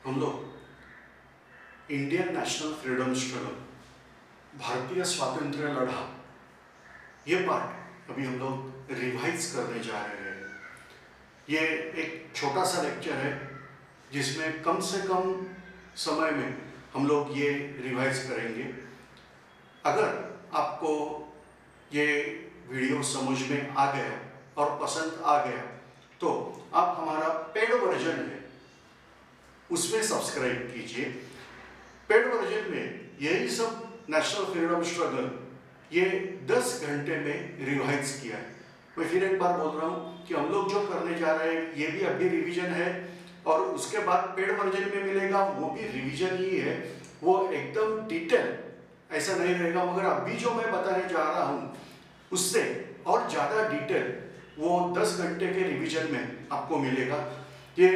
हम लोग Indian national freedom struggle, भारतीय स्वातंत्र्य लड़ा, ये पार्ट अभी हम लोग रिवाइज करने जा रहे हैं। ये एक छोटा सा लेक्चर है जिसमें कम से कम समय में हम लोग ये रिवाइज करेंगे। अगर आपको ये वीडियो समझ में आ गया और पसंद आ गया तो आप हमारा पेड वर्जन है उसमें सब्सक्राइब कीजिए। पेड वर्जन में यही सब नेशनल फ्रीडम स्ट्रगल ये 10 घंटे में रिवाइज किया है। मैं फिर एक बार बोल रहा हूँ कि हम लोग जो करने जा रहे हैं ये भी अभी रिवीजन है और उसके बाद पेड वर्जन में मिलेगा वो भी रिवीजन ही है। वो एकदम डिटेल ऐसा नहीं रहेगा, मगर अभी जो मैं बताने जा रहा हूँ उससे और ज़्यादा डिटेल वो 10 घंटे के रिवीजन में आपको मिलेगा। ये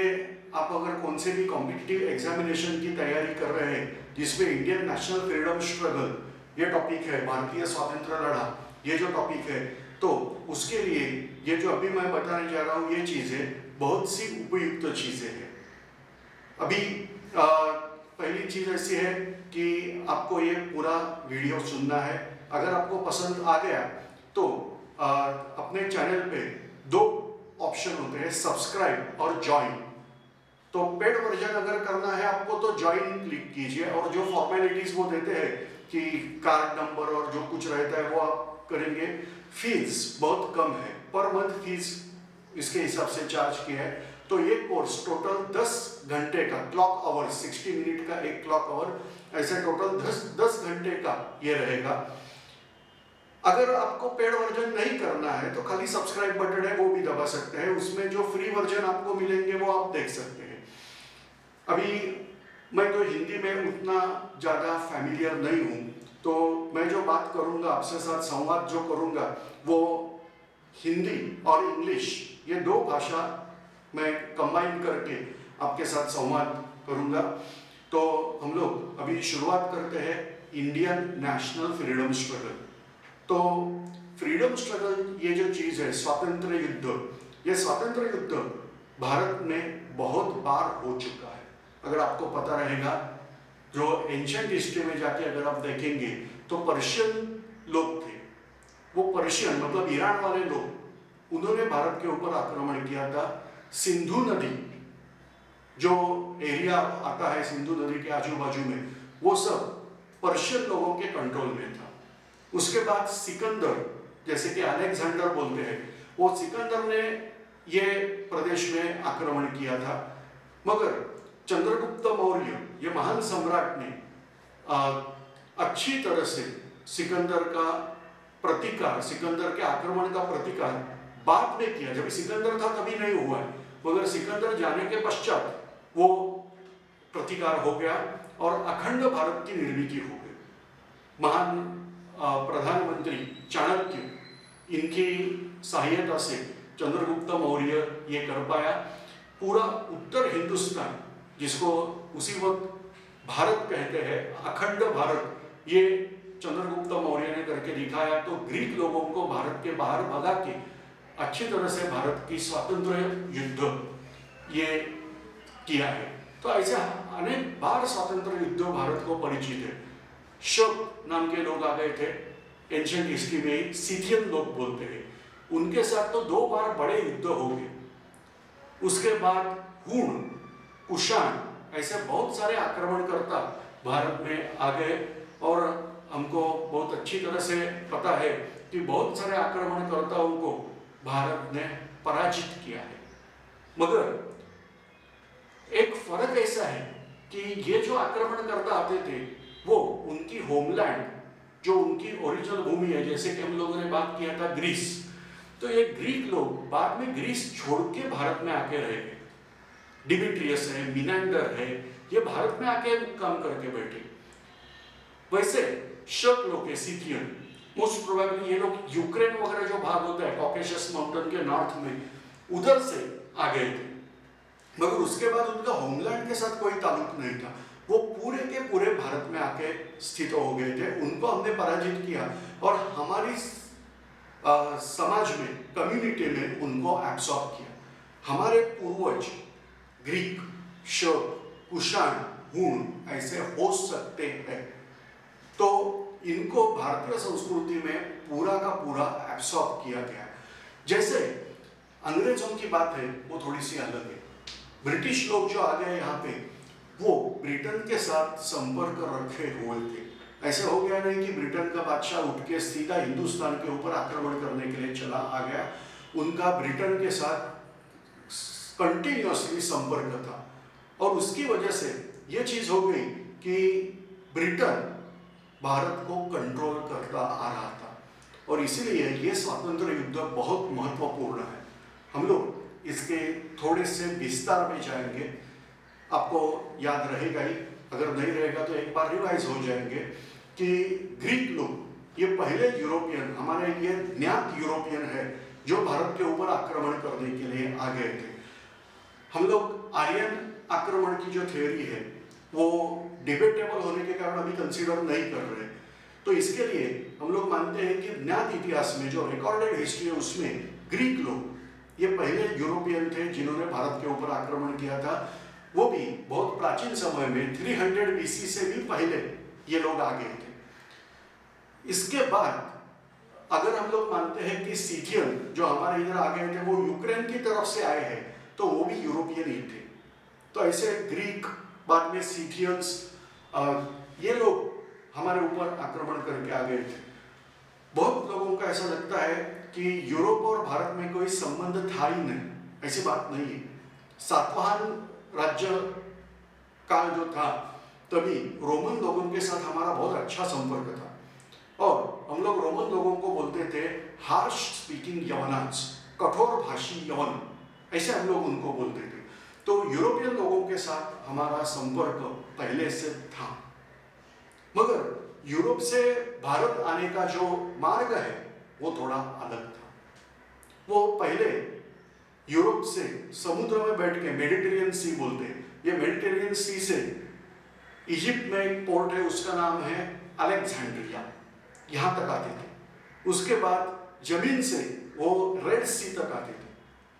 आप अगर कौन से भी कॉम्पिटिटिव एग्जामिनेशन की तैयारी कर रहे हैं जिसमें इंडियन नेशनल फ्रीडम स्ट्रगल ये टॉपिक है, भारतीय स्वातंत्र्य लड़ा ये जो टॉपिक है, तो उसके लिए ये जो अभी मैं बताने जा रहा हूँ ये चीज़ें बहुत सी उपयुक्त चीज़ें हैं। अभी पहली चीज़ ऐसी है कि आपको ये पूरा वीडियो सुनना है। अगर आपको पसंद आ गया तो अपने चैनल पे 2 ऑप्शन होते हैं, सब्सक्राइब और ज्वाइन। तो पेड वर्जन अगर करना है आपको तो ज्वाइन क्लिक कीजिए और जो फॉर्मेलिटीज वो देते हैं कि कार्ड नंबर और जो कुछ रहता है वो आप करेंगे। फीस बहुत कम है, पर मंथ फीस इसके हिसाब से चार्ज किया है। तो ये कोर्स टोटल 10 घंटे का क्लॉक आवर, 60 मिनट का एक क्लॉक आवर, ऐसे टोटल 10 घंटे का ये रहेगा। अगर आपको पेड वर्जन नहीं करना है तो खाली सब्सक्राइब बटन है वो भी दबा सकते हैं, उसमें जो फ्री वर्जन आपको मिलेंगे वो आप देख सकते हैं। अभी मैं तो हिंदी में उतना ज़्यादा फैमिलियर नहीं हूँ, तो मैं जो बात करूँगा आपसे साथ संवाद जो करूँगा वो हिंदी और इंग्लिश ये 2 भाषा मैं कंबाइन करके आपके साथ संवाद करूँगा। तो हम लोग अभी शुरुआत करते हैं इंडियन नेशनल फ्रीडम स्ट्रगल। तो फ्रीडम स्ट्रगल ये जो चीज़ है, स्वातंत्र्य युद्ध, ये स्वातंत्र्य युद्ध भारत में बहुत बार हो चुका है। अगर आपको पता रहेगा, जो एंशिएंट हिस्ट्री में जाके अगर आप देखेंगे तो पर्शियन लोग थे, वो पर्शियन मतलब ईरान वाले लोग, उन्होंने भारत के ऊपर आक्रमण किया था। सिंधु नदी जो एरिया आता है सिंधु नदी के आजू बाजू में, वो सब पर्शियन लोगों के कंट्रोल में था। उसके बाद सिकंदर, जैसे कि अलेक्जेंडर बोलते हैं, वो सिकंदर ने ये प्रदेश में आक्रमण किया था। मगर चंद्रगुप्त मौर्य ये महान सम्राट ने अच्छी तरह से सिकंदर का प्रतिकार, सिकंदर के आक्रमण का प्रतिकार बाद में किया। जब सिकंदर था तभी नहीं हुआ है, मगर सिकंदर जाने के पश्चात वो प्रतिकार हो गया और अखंड भारत की निर्मिति हो गई। महान प्रधानमंत्री चाणक्य इनकी सहायता से चंद्रगुप्त मौर्य ये कर पाया। पूरा उत्तर हिंदुस्तान, जिसको उसी वक्त भारत कहते हैं, अखंड भारत, ये चंद्रगुप्त मौर्य ने करके दिखाया। तो ग्रीक लोगों को भारत के बाहर भगा के अच्छी तरह से भारत की स्वातंत्र्य युद्ध ये किया है। तो ऐसे अनेक बार स्वातंत्र्य युद्ध भारत को परिचित है। शक नाम के लोग आ गए थे एंशिएंट हिस्ट्री में, सिथियन लोग बोलते हैं, उनके साथ तो 2 बार बड़े युद्ध हो गए। उसके बाद हुण, कुषाण, ऐसे बहुत सारे आक्रमणकर्ता भारत में आ गए और हमको बहुत अच्छी तरह से पता है कि बहुत सारे आक्रमणकर्ताओं को भारत ने पराजित किया है। मगर एक फर्क ऐसा है कि ये जो आक्रमणकर्ता आते थे वो उनकी होमलैंड, जो उनकी ओरिजिनल भूमि है, जैसे कि हम लोगों ने बात किया था ग्रीस, तो ये ग्रीक लोग बाद में ग्रीस छोड़ के भारत में आके रह गए। डिमिट्रियस है, मिनांडर है, ये भारत में आके काम करके बैठे। वैसे शक लोग है, सिथियन, मोस्ट प्रोबेबली ये लोग यूक्रेन वगैरह जो भाग होता है कॉकेशस माउंटेन के नॉर्थ में, उधर से आ गए थे। मगर उसके बाद उनका होमलैंड के साथ कोई ताल्लुक नहीं था, वो पूरे के पूरे भारत में आके स्थित हो गए थे। उनको हमने पराजित किया और हमारी समाज में, कम्युनिटी में उनको एब्सॉर्ब किया। हमारे पूर्वज ग्रीक, शक, कुषाण, हूण ऐसे हो सकते हैं। तो इनको भारतीय संस्कृति में पूरा का पूरा एब्सॉर्ब किया गया। जैसे अंग्रेजों की बात है वो थोड़ी सी अलग है। ब्रिटिश लोग जो आ गए यहाँ पे, वो ब्रिटेन के साथ संपर्क रखे हुए थे। ऐसे हो गया नहीं कि ब्रिटेन का बादशाह उठ के सीधा हिंदुस्तान के ऊपर आक्रमण करने के लिए चला आ गया। उनका ब्रिटेन के साथ कंटिन्यूअसली संपर्क था और उसकी वजह से ये चीज हो गई कि ब्रिटेन भारत को कंट्रोल करता आ रहा था और इसीलिए ये स्वातंत्र्य युद्ध बहुत महत्वपूर्ण है। हम लोग इसके थोड़े से विस्तार में जाएंगे, आपको याद रहेगा ही, अगर नहीं रहेगा तो एक बार रिवाइज हो जाएंगे कि ग्रीक लोग ये पहले यूरोपियन, हमारे ये ज्ञात यूरोपियन है जो भारत के ऊपर आक्रमण करने के लिए आ गए थे। हम लोग आर्यन आक्रमण की जो थ्योरी है वो डिबेटेबल होने के कारण अभी कंसीडर नहीं कर रहे। तो इसके लिए हम लोग मानते हैं कि ज्ञात इतिहास में जो रिकॉर्डेड हिस्ट्री है उसमें ग्रीक लोग ये पहले यूरोपियन थे जिन्होंने भारत के ऊपर आक्रमण किया था। वो भी बहुत प्राचीन समय में 300 BC से भी पहले ये लोग आ गए थे। इसके बाद अगर हम लोग मानते हैं कि सीथियन जो हमारे इधर आ गए थे वो यूक्रेन की तरफ से आए हैं तो वो भी यूरोपियन ही थे। तो ऐसे ग्रीक, बाद में सीथियंस, ये लोग हमारे ऊपर आक्रमण करके आ गए थे। बहुत लोगों का ऐसा लगता है कि यूरोप और भारत में कोई संबंध था ही नहीं, ऐसी बात नहीं है। सातवाहन राज्य काल जो था तभी रोमन लोगों के साथ हमारा बहुत अच्छा संपर्क था और हम लोग रोमन लोगों को बोलते थे हार्श स्पीकिंग यवनांस, कठोर भाषी यवन, ऐसे हम लोग उनको बोलते थे। तो यूरोपियन लोगों के साथ हमारा संपर्क पहले से था, मगर यूरोप से भारत आने का जो मार्ग है वो थोड़ा अलग था। वो पहले यूरोप से समुद्र में बैठ के, मेडिटेरियन सी बोलते हैं, ये मेडिटेरियन सी से इजिप्ट में एक पोर्ट है उसका नाम है अलेक्जेंड्रिया, यहाँ तक आते थे। उसके बाद जमीन से वो रेड सी तक आते थे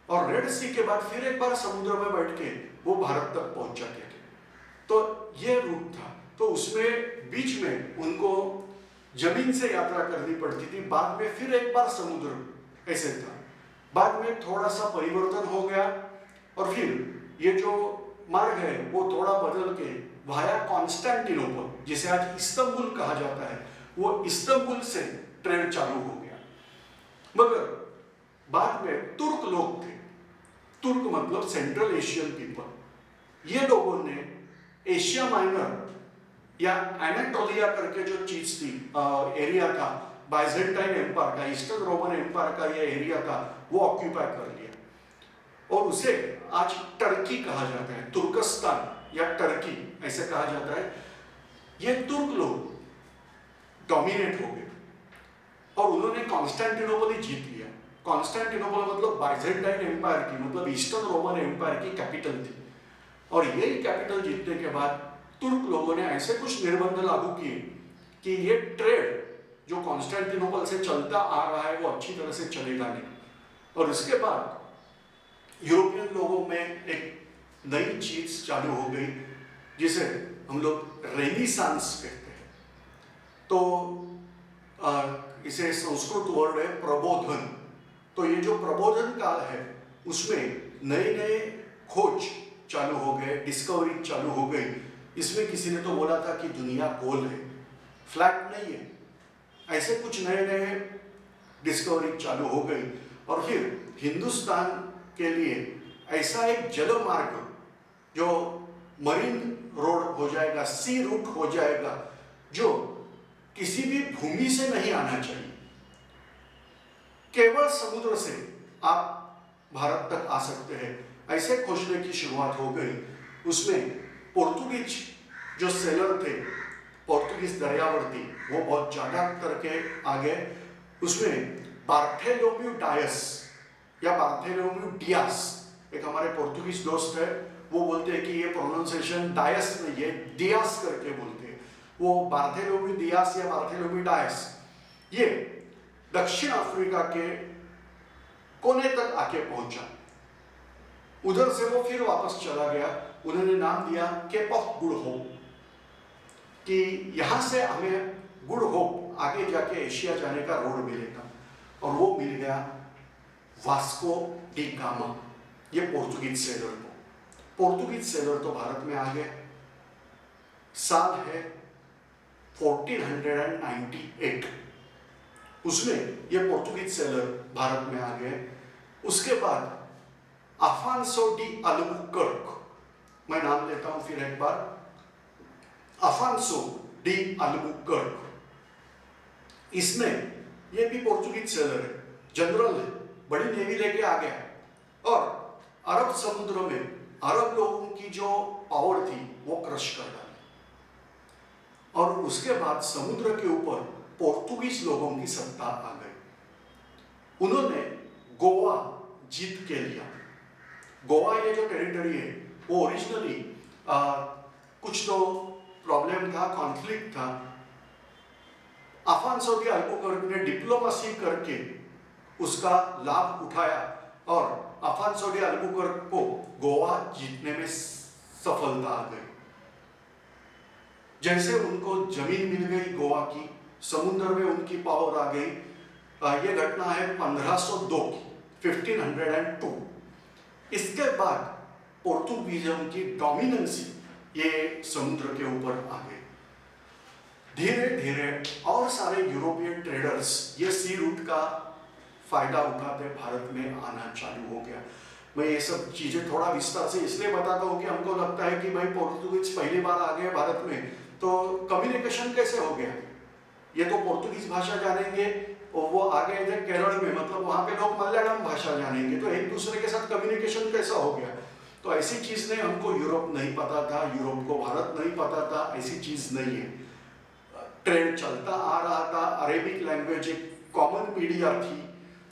और रेड सी के बाद फिर एक बार समुद्र में बैठ के वो भारत तक पहुंच जाते थे। तो ये रूट था। तो उसमें बीच में उनको जमीन से यात्रा करनी पड़ती थी, बाद में फिर एक बार समुद्र, ऐसे था। बाद में थोड़ा सा परिवर्तन हो गया और फिर ये जो मार्ग है वो थोड़ा बदल के वाया कॉन्स्टेंटिनोपल, जिसे आज इस्तांबुल कहा जाता है, वो इस्तांबुल से ट्रेड चालू हो गया। मगर बाद में तुर्क लोग थे, तुर्क मतलब सेंट्रल एशियन पीपल, ये लोगों ने एशिया माइनर या एनाटोलिया करके जो चीज थी, एरिया था, बाइजेंटाइन एम्पायर का, ईस्टर्न रोमन एम्पायर का ये एरिया था, वो ऑक्यूपाई कर लिया और उसे आज टर्की कहा जाता है, तुर्कस्तान या टर्की ऐसे कहा जाता है। ये तुर्क लोग डोमिनेट हो गए और उन्होंने कॉन्स्टेंटिनोपल ही जीत लिया। कॉन्स्टेंटिनोपल मतलब बाइजेंटाइन एम्पायर की, मतलब ईस्टर्न रोमन एम्पायर की कैपिटल थी और यही कैपिटल जीतने के बाद तुर्क लोगों ने ऐसे कुछ निर्बंध लागू किए कि ये ट्रेड जो कॉन्स्टेंटिनोपल से चलता आ रहा है वो अच्छी तरह से चलेगा नहीं। और इसके बाद यूरोपियन लोगों में एक नई चीज चालू हो गई जिसे हम लोग रेनिसांस कहते हैं। तो इसे संस्कृत वर्ड है प्रबोधन। तो ये जो प्रबोधन काल है उसमें नए नए खोज चालू हो गए, डिस्कवरी चालू हो गई। इसमें किसी ने तो बोला था कि दुनिया गोल है, फ्लैट नहीं है, ऐसे कुछ नए नए डिस्कवरी चालू हो गई और फिर हिंदुस्तान के लिए ऐसा एक जल मार्ग जो मरीन रोड हो जाएगा, सी रूट हो जाएगा, जो किसी भी भूमि से नहीं आना चाहिए, केवल समुद्र से आप भारत तक आ सकते हैं, ऐसे खोजने की शुरुआत हो गई। उसमें पोर्तुगीज जो सेलर थे, पोर्तुगीज दरियावर्ती, वो बहुत ज्यादा करके आ गए। उसमें बार्थेलोम्यू डायस या बार्थेलोम्यू डियास, एक हमारे पोर्तुगीज दोस्त है, वो बोलते हैं कि ये प्रोनाउंसिएशन डायस नहीं है, डियास करके बोलते हैं। वो बार्थेलोम्यू डियास या बार्थेलोम्यू डायस ये दक्षिण अफ्रीका के कोने तक आके पहुंचा। उधर से वो फिर वापस चला गया उन्होंने नाम दिया केप ऑफ गुड होप, कि यहाँ से हमें गुड होप आगे जाके एशिया जाने का रोड मिलेगा। और वो मिल गया वास्को डी गामा, ये पोर्तुगीज सेलर को। पोर्तुगीज सेलर तो भारत में आ गए। साल है 1498, उसमें ये पोर्तुगीज सेलर भारत में आ गए। उसके बाद अफांसो डी अल्बुकर्क, मैं नाम लेता हूं फिर एक बार, अफांसो डी अल्बुकर्क, इसमें ये भी पोर्तुगीज सेलर है, जनरल है, बड़ी नेवी लेके आ गया और अरब समुद्र में अरब लोगों की जो पावर थी वो क्रश कर डाली। और उसके बाद समुद्र के ऊपर पोर्तुगीज लोगों की सत्ता आ गई। उन्होंने गोवा जीत के लिया। गोवा ये जो टेरिटरी है वो ओरिजिनली कुछ तो प्रॉब्लम था, कॉन्फ्लिक्ट था। अफांसो डी अल्बुकर्क ने डिप्लोमेसी करके उसका लाभ उठाया और अफांसो डी अल्बुकर्क को गोवा जीतने में सफलता आ गई। जैसे उनको जमीन मिल गई गोवा की, समुद्र में उनकी पावर आ गई। ये घटना है 1502 की, 1502। इसके बाद पोर्तुगीजों की डोमिनेंसी ये समुद्र के ऊपर आ गई। धीरे धीरे और सारे यूरोपियन ट्रेडर्स ये सी रूट का फायदा उठाते भारत में आना चालू हो गया। मैं ये सब चीजें थोड़ा विस्तार से इसलिए बताता हूँ कि हमको लगता है कि भाई पोर्तुगीज पहली बार आ गए भारत में तो कम्युनिकेशन कैसे हो गया। ये तो पोर्तुगीज भाषा जानेंगे और वो आ गए थे केरल में, मतलब वहां पे लोग मलयालम भाषा जानेंगे, तो एक दूसरे के साथ कम्युनिकेशन कैसा हो गया। तो ऐसी चीज नहीं, हमको यूरोप नहीं पता था, यूरोप को भारत नहीं पता था, ऐसी चीज नहीं है। ट्रेड चलता आ रहा था, अरेबिक लैंग्वेज एक कॉमन मीडिया थी,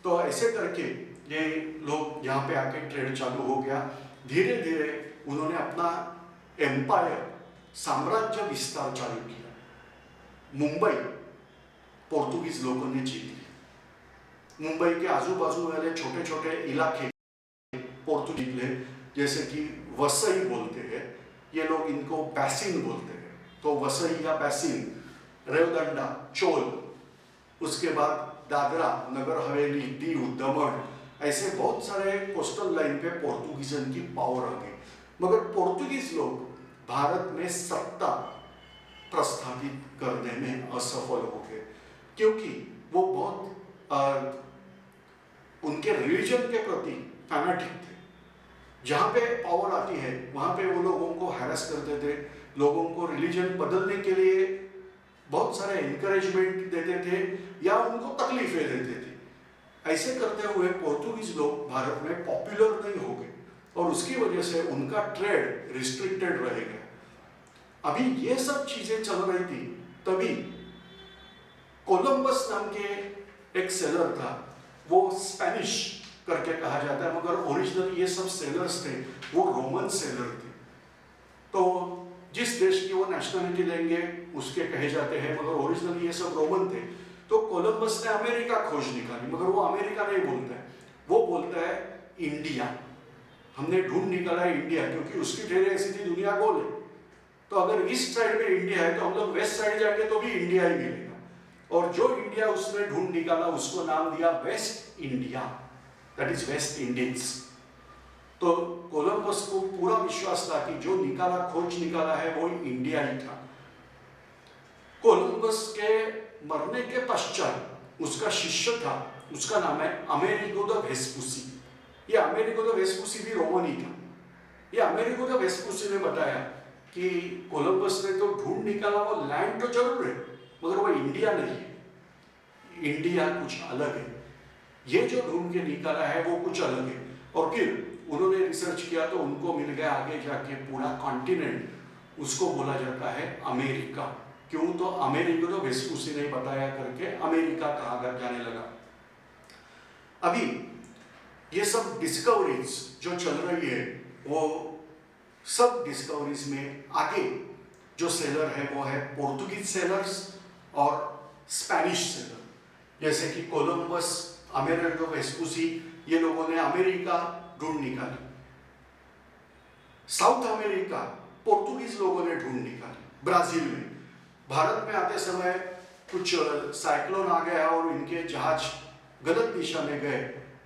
तो ऐसे करके ये लोग यहाँ पे आके ट्रेड चालू हो गया। धीरे धीरे उन्होंने अपना एम्पायर, साम्राज्य विस्तार चालू किया। मुंबई पोर्तुगीज लोगों ने जीत ली। मुंबई के आजू बाजू वाले छोटे छोटे इलाके पोर्तुगीज ने, जैसे कि वसई बोलते हैं ये लोग, इनको बैसिन बोलते हैं, तो वसई या बैसिन, रेवदंडा, चोल, उसके बाद दादरा नगर हवेली, दीव, दमन, ऐसे बहुत सारे कोस्टल लाइन पे पोर्तुगीजन की पावर आ गई। मगर पोर्तुगीज लोग भारत में सत्ता प्रस्थापित करने में असफल हो गए, क्योंकि वो बहुत उनके रिलीजन के प्रति फैनाटिक थे। जहाँ पे पावर आती है वहाँ पे वो लोगों को हैरेस करते थे, लोगों को रिलीजन बदलने के लिए बहुत सारे एनकरेजमेंट देते थे या उनको तकलीफें देते थे। ऐसे करते हुए पोर्तुगीज लोग भारत में पॉपुलर नहीं हो गए और उसकी वजह से उनका ट्रेड रिस्ट्रिक्टेड रह गया। अभी ये सब चीजें चल रही थी, तभी कोलंबस नाम के एक सेलर था, वो स्पेनिश करके कहा जाता है, मगर ओरिजिनली ये सब सेलर्स थे वो रोमन सेलर थे। तो जिस देश की वो नेशनलिटी लेंगे उसके कहे जाते हैं, मगर ओरिजिनली ये सब रोमन थे। तो कोलंबस ने अमेरिका खोज निकाली, मगर वो अमेरिका नहीं बोलता है, वो बोलता है इंडिया। हमने ढूंढ निकाला है इंडिया, क्योंकि उसकी ठहरे ऐसी थी दुनिया गोल है, तो अगर ईस्ट साइड में इंडिया है तो हम लोग वेस्ट साइड जाएंगे तो भी इंडिया ही मिलेगा। और जो इंडिया उसने ढूंढ निकाला उसको नाम दिया waste India, that is West Indies. तो कोलंबस को पूरा विश्वास था कि जो निकाला, खोज निकाला है वो इंडिया ही था। कोलंबस के मरने के पश्चात उसका शिष्य था, उसका नाम है अमेरिगो द वेस्पुसी। ये अमेरिगो द वेस्पुसी भी रोमन ही था। ये अमेरिगो द वेस्पुसी ने बताया कि कोलंबस ने तो ढूंढ निकाला, वो लैंड तो जरूर है मगर वो इंडिया नहीं है, इंडिया कुछ अलग है, ये जो ढूंढ के निकाला है वो कुछ अलग है। और फिर उन्होंने रिसर्च किया तो उनको मिल गया आगे जाके पूरा कॉन्टिनेंट, उसको बोला जाता है अमेरिका। क्यों? तो अमेरिका तो वेस्पुसी ने बताया करके अमेरिका कहा जाने लगा। अभी ये सब डिस्कवरीज जो चल रही है, वो सब डिस्कवरीज में आगे जो सेलर है वो है पोर्तुगीज सेलर्स और स्पेनिश सेलर। जैसे कि कोलंबस, अमेरिगो वेस्पुसी, ये लोगों ने अमेरिका ढूंढ निकाली। साउथ अमेरिका पोर्तुगीज लोगों ने ढूंढ निकाली। ब्राजील में, भारत में आते समय कुछ साइक्लोन आ गया और इनके जहाज गलत दिशा में गए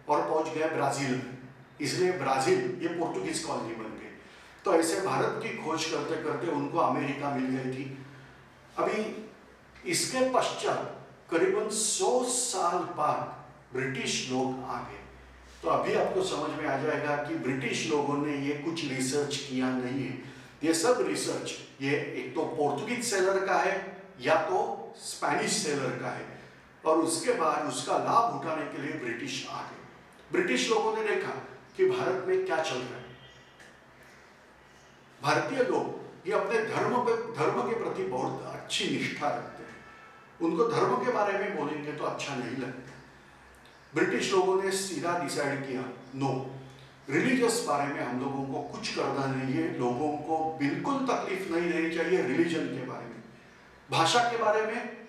और पहुंच गए ब्राजील में, इसलिए ब्राजील ये पोर्तुगीज कॉलोनी बन गई। तो ऐसे भारत की खोज करते करते उनको अमेरिका मिल गई थी। अभी इसके पश्चात करीबन 100 साल बाद ब्रिटिश लोग आ गए। तो अभी आपको समझ में आ जाएगा कि ब्रिटिश लोगों ने ये कुछ रिसर्च किया नहीं है। ये सब रिसर्च ये एक तो पोर्तुगीज सेलर का है या तो स्पेनिश सेलर का है, और उसके बाद उसका लाभ उठाने के लिए ब्रिटिश आ गए। ब्रिटिश लोगों ने देखा कि भारत में क्या चल रहा है। भारतीय लोग ये अपने धर्म के प्रति बहुत अच्छी निष्ठा रखते हैं, उनको धर्म के बारे में बोलेंगे तो अच्छा नहीं लगता। ब्रिटिश लोगों ने सीधा डिसाइड किया, नो, रिलीजियस बारे में हम लोगों को कुछ करना नहीं है, लोगों को बिल्कुल तकलीफ नहीं देनी चाहिए रिलीजन के बारे में। भाषा के बारे में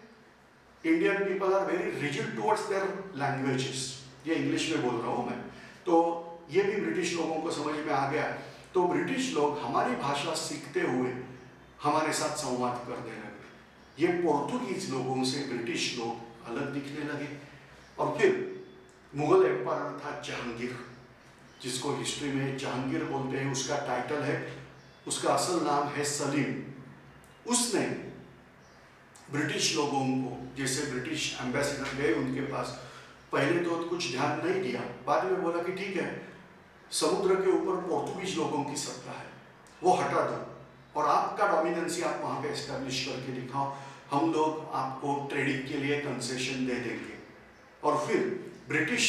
Indian people are very rigid towards their languages, ये इंग्लिश में बोल रहा हूँ मैं, तो ये भी ब्रिटिश लोगों को समझ में आ गया। तो ब्रिटिश लोग हमारी भाषा सीखते हुए हमारे साथ संवाद करने लगे। ये पोर्तुगीज लोगों से ब्रिटिश लोग अलग दिखने लगे। और फिर मुगल एम्पायर था जहांगीर, जिसको हिस्ट्री में जहांगीर बोलते हैं, उसका टाइटल है, उसका असल नाम है सलीम। उसने ब्रिटिश लोगों को, जैसे ब्रिटिश एम्बेसडर गए उनके पास, पहले तो कुछ ध्यान नहीं दिया, बाद में बोला कि ठीक है, समुद्र के ऊपर पोर्तुगीज लोगों की सत्ता है, वो हटा दो और आपका डोमिनेंसी आप वहाँ पे एस्टेब्लिश करके दिखाओ, हम लोग आपको ट्रेडिंग के लिए कंसेशन दे देंगे। और फिर ब्रिटिश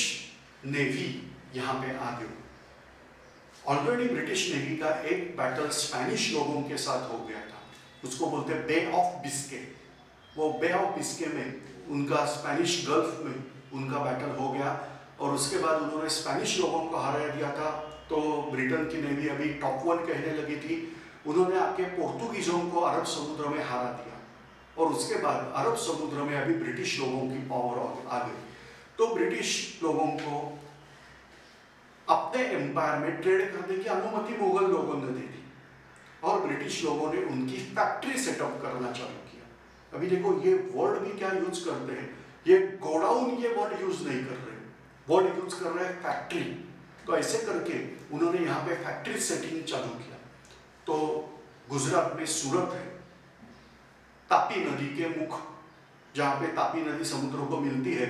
नेवी यहाँ पे आ गई। ऑलरेडी ब्रिटिश नेवी का एक बैटल स्पेनिश लोगों के साथ हो गया था, उसको बोलते हैं बे ऑफ बिस्के। वो बे ऑफ बिस्के में उनका स्पेनिश गल्फ में उनका बैटल हो गया, और उसके बाद उन्होंने स्पेनिश लोगों को हरा दिया था। तो ब्रिटेन की नेवी अभी टॉप 1 कहने लगी थी, उन्होंने आके पोर्तुगीजों को अरब समुद्र में हरा दिया, और उसके बाद अरब समुद्र में अभी ब्रिटिश लोगों की पावर आ गई। तो ब्रिटिश लोगों को अपने एम्पायर में ट्रेड करने की अनुमति मुगल लोगों ने दे दी, और ब्रिटिश लोगों ने उनकी फैक्ट्री सेटअप करना चालू किया। अभी देखो ये वर्ड भी क्या यूज करते हैं, ये गोडाउन ये वर्ड यूज नहीं कर रहे, वर्ड यूज कर रहे हैं फैक्ट्री। तो ऐसे करके उन्होंने यहाँ पे फैक्ट्री सेटिंग चालू किया। तो गुजरात में सूरत है, तापी नदी के मुख, जहाँ पे तापी नदी समुद्र को मिलती है,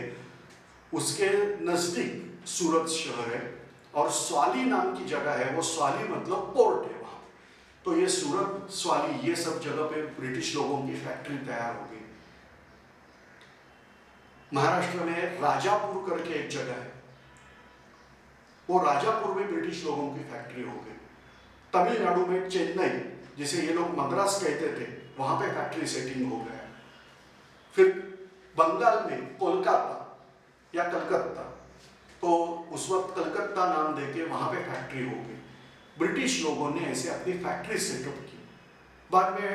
उसके नजदीक सूरत शहर है, और स्वाली नाम की जगह है, वो स्वाली मतलब पोर्ट है वहाँ। तो ये सूरत, स्वाली, ये सब जगह पे ब्रिटिश लोगों की फैक्ट्री तैयार हो गई। महाराष्ट्र में राजापुर करके एक जगह है, वो राजापुर में ब्रिटिश लोगों की फैक्ट्री हो गई। तमिलनाडु में चेन्नई, जिसे ये लोग मद्रास कहते थे, वहां पे फैक्ट्री सेटिंग हो गया। फिर बंगाल में कोलकाता या कलकत्ता, तो उस वक्त कलकत्ता नाम देके वहां पे फैक्ट्री हो गई। ब्रिटिश लोगों ने ऐसे अपनी फैक्ट्री सेटअप की। बाद में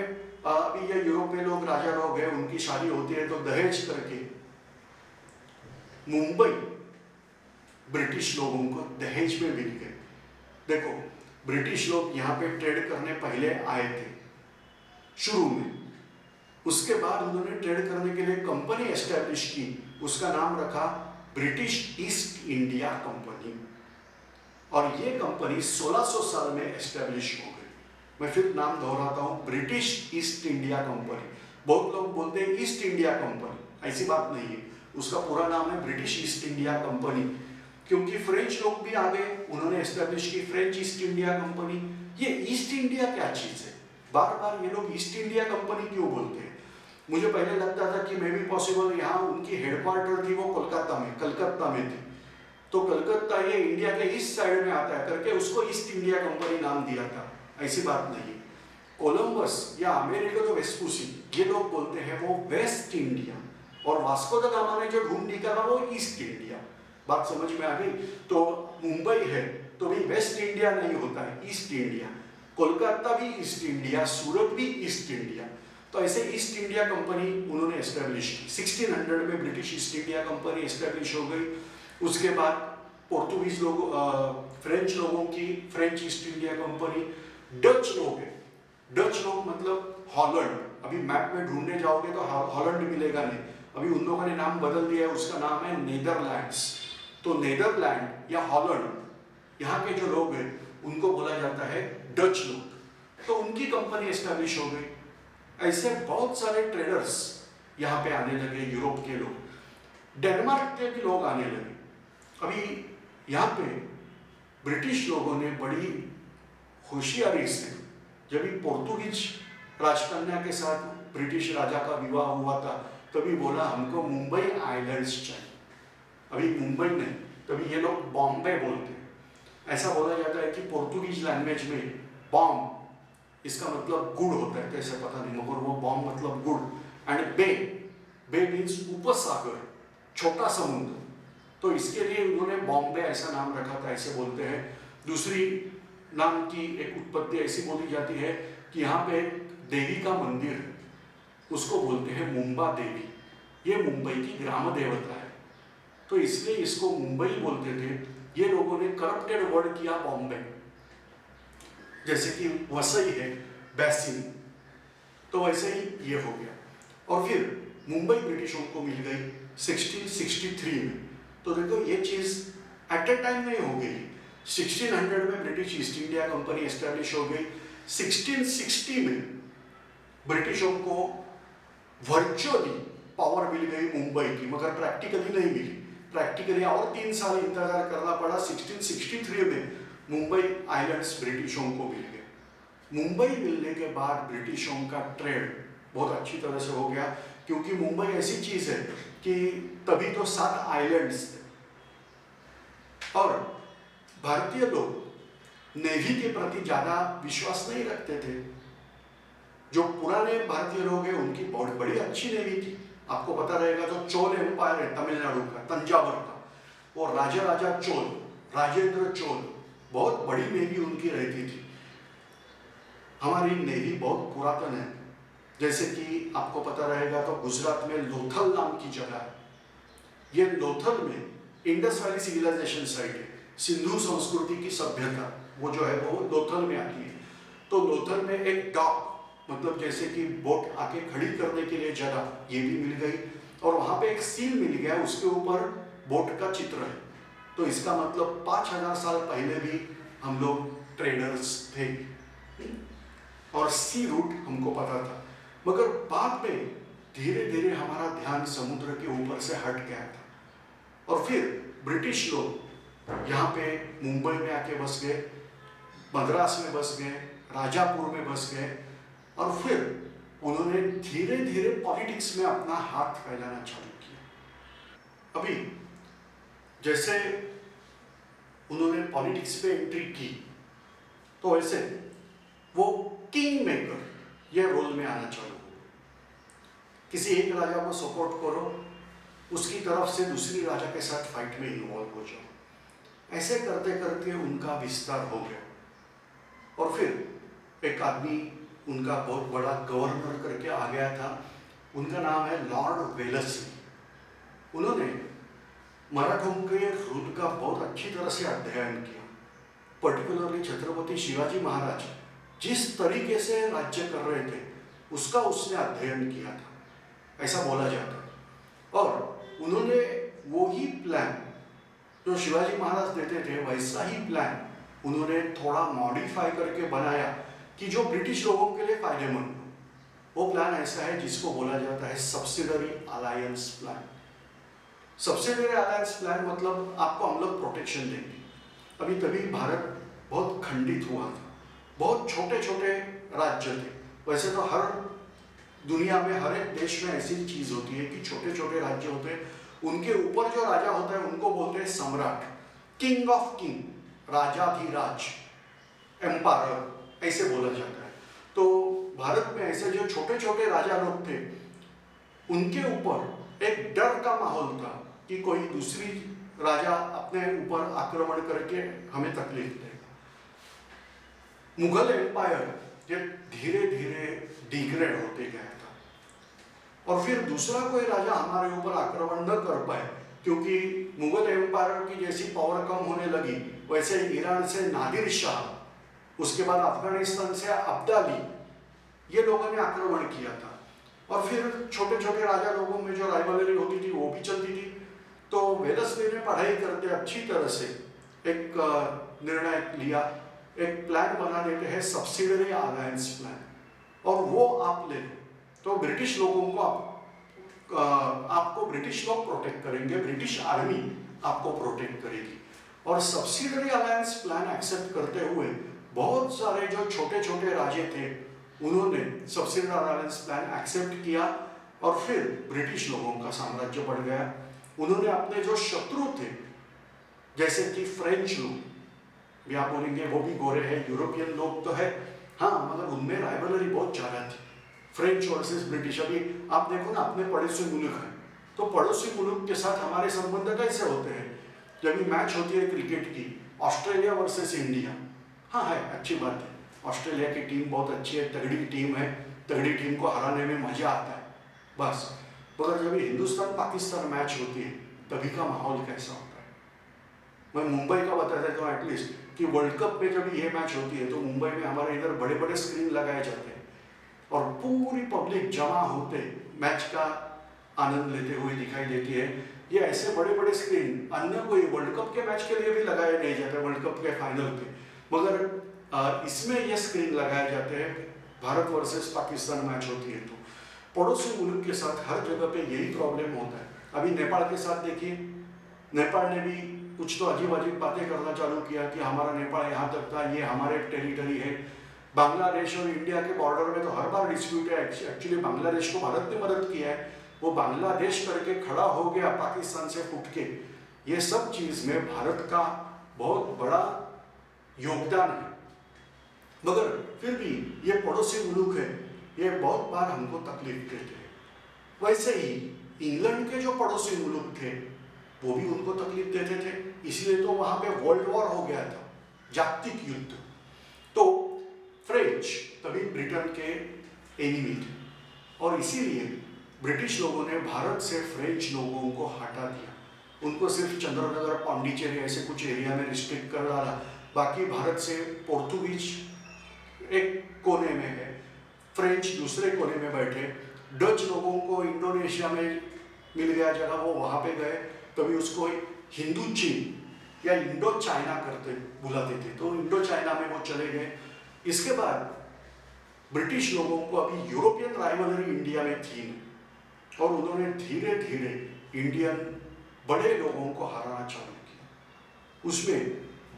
अभी ये यूरोप में लोग, राजा लोग हैं, उनकी शादी होती है तो दहेज करके मुंबई ब्रिटिश लोगों को दहेज में मिल गए। देखो, ब्रिटिश लोग यहाँ पे ट्रेड करने पहले आए थे शुरू में, उसके बाद उन्होंने ट्रेड करने के लिए कंपनी एस्टेब्लिश की, उसका नाम रखा ब्रिटिश ईस्ट इंडिया कंपनी, और ये कंपनी 1600 साल में एस्टेब्लिश हो गई। मैं फिर नाम दोहराता हूँ, ब्रिटिश ईस्ट इंडिया कंपनी। बहुत लोग बोलते हैं ईस्ट इंडिया कंपनी, ऐसी बात नहीं है, उसका पूरा नाम है ब्रिटिश ईस्ट इंडिया कंपनी, क्योंकि फ्रेंच लोग भी आ गए, उन्होंने एस्टेब्लिश की फ्रेंच ईस्ट इंडिया कंपनी। ये ईस्ट इंडिया क्या चीज है, बार बार ये लोग ईस्ट इंडिया कंपनी क्यों बोलते हैं? मुझे पहले लगता था कि मे बी पॉसिबल यहाँ उनकी हेडक्वार्टर थी वो कलकत्ता में थी, तो कलकत्ता ये इंडिया के ईस्ट साइड में आता है करके उसको ईस्ट इंडिया कंपनी नाम दिया था। ऐसी बात नहीं। कोलंबस या अमेरिको वेस्पुसी, ये लोग बोलते हैं वो वेस्ट इंडिया, और वास्को द गामा ने जो ढूंढ निकाला वो ईस्ट इंडिया। बात समझ में आ गई? तो मुंबई है तो भी वेस्ट इंडिया नहीं होता है, ईस्ट इंडिया। कोलकाता भी ईस्ट इंडिया, सूरत भी ईस्ट इंडिया। तो ऐसे ईस्ट इंडिया कंपनी उन्होंने एस्टेब्लिश की। 1600 में British East India company establish हो गई। उसके बाद पोर्तुगीज लोगों, फ्रेंच लोगों की French east India company, Dutch लोग हैं। डच लोग मतलब हॉलैंड, अभी मैप में ढूंढने जाओगे तो हॉलैंड मिलेगा नहीं, अभी उन लोगों ने नाम बदल दिया है, उसका नाम है नीदरलैंड्स। तो नीदरलैंड या हॉलैंड, यहाँ के जो लोग हैं उनको बोला जाता है डच लोग। तो उनकी कंपनी एस्टैब्लिश हो गई। ऐसे बहुत सारे ट्रेडर्स यहाँ पे आने लगे, यूरोप के लोग, डेनमार्क के भी लोग आने लगे। अभी यहाँ पे ब्रिटिश लोगों ने बड़ी होशियारी से, जब भी पोर्तुगीज राजकन्या के साथ ब्रिटिश राजा का विवाह हुआ था, तभी बोला हमको मुंबई आइलैंड्स चाहिए। अभी मुंबई नहीं, तभी ये लोग बॉम्बे बोलते हैं। ऐसा बोला जाता है कि पोर्तुगीज लैंग्वेज में बॉम्ब, इसका मतलब गुड़ होता है, कैसे पता नहीं, मगर वो बॉम्ब मतलब गुड़। एंड बे, बे मीन्स उपसागर, छोटा समुद्र, तो इसके लिए उन्होंने बॉम्बे ऐसा नाम रखा था, ऐसे बोलते हैं। दूसरी नाम की एक उत्पत्ति ऐसी बोली जाती है कि यहाँ पे देवी का मंदिर है, उसको बोलते हैं मुंबा देवी, ये मुंबई की ग्राम देवता है, तो इसलिए इसको मुंबई बोलते थे। ये लोगों ने करप्टेड वर्ड किया बॉम्बे, जैसे कि वसई है बैसिन, तो वैसे ही ये हो गया। और फिर मुंबई ब्रिटिशों को मिल गई 1663 में। तो देखो ये चीज़ एट ए टाइम नहीं हो गई। 1600 में British East India company establish हो गई। 1660 में ब्रिटिशों को वर्चुअली पावर मिल गई मुंबई की, मगर प्रैक्टिकली नहीं मिली। प्रैक्टिकली और 3 साल इंतजार करना पड़ा। 1663 में मुंबई आइलैंड्स ब्रिटिशों को मिल गए। मुंबई मिलने के बाद ब्रिटिशों का ट्रेड बहुत अच्छी तरह से हो गया, क्योंकि मुंबई ऐसी चीज है कि तभी तो 7 आइलैंड्स थे। और भारतीय लोग नेवी के प्रति ज्यादा विश्वास नहीं रखते थे। जो पुराने भारतीय लोग हैं उनकी बहुत बड़ी अच्छी नेवी थी। आपको पता रहेगा जो चोल एम्पायर है तमिलनाडु का, तंजावर का, वो राजा चोल, राजेंद्र चोल, बहुत बड़ी नेवी उनकी रहती थी। हमारी नेवी बहुत पुरातन है। जैसे कि आपको पता रहेगा तो गुजरात में लोथल नाम की जगह है। ये लोथल में इंडस वैली सिविलाइजेशन साइट है, सिंधु संस्कृति की सभ्यता वो जो है वो लोथल में आती है। तो लोथल में एक डॉक, मतलब जैसे कि बोट आके खड़ी करने के लिए जगह, ये भी मिल गई। और वहां पे एक सील मिल गया, उसके ऊपर बोट का चित्र है। तो इसका मतलब 5000 साल पहले भी हम लोग ट्रेडर्स थे और सी रूट हमको पता था। मगर बाद में धीरे धीरे हमारा ध्यान समुद्र के ऊपर से हट गया था। और फिर ब्रिटिश लोग यहाँ पे मुंबई में आके बस गए, मद्रास में बस गए, राजापुर में बस गए, और फिर उन्होंने धीरे धीरे पॉलिटिक्स में अपना हाथ फैलाना चालू किया। अभी जैसे उन्होंने पॉलिटिक्स पे एंट्री की, तो वैसे वो किंग मेकर ये रोल में आना चालू हो। किसी एक राजा को सपोर्ट करो, उसकी तरफ से दूसरी राजा के साथ फाइट में इन्वॉल्व हो जाओ। ऐसे करते करते उनका विस्तार हो गया। और फिर एक आदमी उनका बहुत बड़ा गवर्नर करके आ गया था, उनका नाम है लॉर्ड वेलस्ली। उन्होंने मराठों के युद्ध का बहुत अच्छी तरह से अध्ययन किया। पर्टिकुलरली छत्रपति शिवाजी महाराज जिस तरीके से राज्य कर रहे थे उसका उसने अध्ययन किया था, ऐसा बोला जाता है। और उन्होंने वो ही प्लान जो शिवाजी महाराज देते थे, वैसा ही प्लान उन्होंने थोड़ा मॉडिफाई करके बनाया कि जो ब्रिटिश लोगों के लिए फायदेमंद हो। वो प्लान ऐसा है जिसको बोला जाता है subsidiary alliance plan. Subsidiary alliance plan मतलब आपको हम लोग प्रोटेक्शन देंगे। अभी तभी भारत बहुत खंडित हुआ था, बहुत छोटे छोटे राज्य थे। वैसे तो हर दुनिया में हर एक देश में ऐसी चीज होती है कि छोटे छोटे राज्य होते हैं, उनके ऊपर जो राजा होता है उनको बोलते हैं सम्राट, किंग ऑफ किंग, राजाधिराज, एम्पायर ऐसे बोला जाता है। तो भारत में ऐसे जो छोटे छोटे राजा लोग थे, उनके ऊपर एक डर का माहौल था कि कोई दूसरी राजा अपने ऊपर आक्रमण करके हमें तकलीफ देगा। मुगल एम्पायर ये धीरे धीरे डिग्रेड होते गया था। और फिर दूसरा कोई राजा हमारे ऊपर आक्रमण न कर पाए, क्योंकि मुगल एम्पायर की जैसी पावर कम होने लगी, वैसे ईरान से नादिर शाह उसके बाद अफगानिस्तान से अब्दाली, ये लोगों ने आक्रमण किया था। और फिर छोटे छोटे राजा लोगों में जो राइवलरी होती थी वो भी चलती थी। तो वेलस्ली ने पढ़ाई करते अच्छी तरह से एक निर्णय लिया, एक प्लान बना देते हैं, सब्सिडरी अलायंस प्लान, और वो आप ले लो तो ब्रिटिश लोगों को आपको ब्रिटिश लोग प्रोटेक्ट करेंगे, ब्रिटिश आर्मी आपको प्रोटेक्ट करेगी। और सब्सिडरी अलायंस प्लान एक्सेप्ट करते हुए बहुत सारे जो छोटे छोटे राज्य थे उन्होंने सब्सिडरी अलायंस प्लान एक्सेप्ट किया, और फिर ब्रिटिश लोगों का साम्राज्य बढ़ गया। उन्होंने अपने जो शत्रु थे, जैसे कि फ्रेंच लोग, भी आप बोलेंगे वो भी गोरे हैं, यूरोपियन लोग तो है, हाँ, मगर उनमें राइवलरी बहुत ज़्यादा थी, फ्रेंच वर्सेस ब्रिटिश। अभी आप देखो ना, अपने पड़ोसी मुल्क हैं, तो पड़ोसी मुल्क के साथ हमारे संबंध कैसे होते हैं? जब मैच होती है क्रिकेट की, ऑस्ट्रेलिया वर्सेस इंडिया, हाँ है, अच्छी बात है, ऑस्ट्रेलिया की टीम बहुत अच्छी है, तगड़ी टीम है, तगड़ी टीम को हराने में मजा आता है, बस। मगर जब हिंदुस्तान पाकिस्तान मैच होती है तभी का माहौल कैसा होता है? मैं मुंबई का बता देता हूँ एटलीस्ट, कि वर्ल्ड कप में जब ये मैच होती है तो मुंबई में हमारे इधर बड़े बड़े स्क्रीन लगाए जाते हैं और पूरी पब्लिक जमा होते मैच का आनंद लेते हुए दिखाई देती है। ये ऐसे बड़े बड़े स्क्रीन अन्य कोई वर्ल्ड कप के मैच के लिए भी लगाए नहीं जाते, वर्ल्ड कप के फाइनल पे, मगर इसमें ये स्क्रीन लगाए जाते हैं भारत वर्सेस पाकिस्तान मैच होती है तो। पड़ोसी मुल्क के साथ हर जगह पे यही प्रॉब्लम होता है। अभी नेपाल के साथ देखिए, नेपाल ने भी कुछ तो अजीब अजीब बातें करना चालू किया कि हमारा नेपाल यहाँ तक था, ये हमारे टेरिटरी है। बांग्लादेश और इंडिया के बॉर्डर में तो हर बार डिस्प्यूट है, एक्चुअली बांग्लादेश को भारत ने मदद किया है, वो बांग्लादेश करके खड़ा हो गया पाकिस्तान से फुट के। ये सब चीज़ में भारत का बहुत बड़ा योगदान है, मगर फिर भी ये पड़ोसी मुल्क है, ये बहुत बार हमको तकलीफ देते हैं। वैसे ही इंग्लैंड के जो पड़ोसी मुल्क थे वो भी उनको तकलीफ देते थे, इसलिए तो वहाँ पे वर्ल्ड वॉर हो गया था, जागतिक युद्ध। तो फ्रेंच तभी ब्रिटेन के एनिमी थे, और इसीलिए ब्रिटिश लोगों ने भारत से फ्रेंच लोगों को हटा दिया, उनको सिर्फ चंद्रनगर, पांडिचेरी ऐसे कुछ एरिया में रिस्ट्रिक्ट कर डाला। बाकी भारत से पोर्तुगीज एक कोने में है, फ्रेंच दूसरे कोने में बैठे, डच लोगों को इंडोनेशिया में मिल गया जगह, वो वहाँ पे गए, तभी उसको हिंदू चीन या इंडो चाइना करते बुलाते थे, तो इंडो चाइना में वो चले गए। इसके बाद ब्रिटिश लोगों को अभी यूरोपियन राइवलरी इंडिया में थी, और उन्होंने धीरे धीरे इंडियन बड़े लोगों को हराना चालू किया। उसमें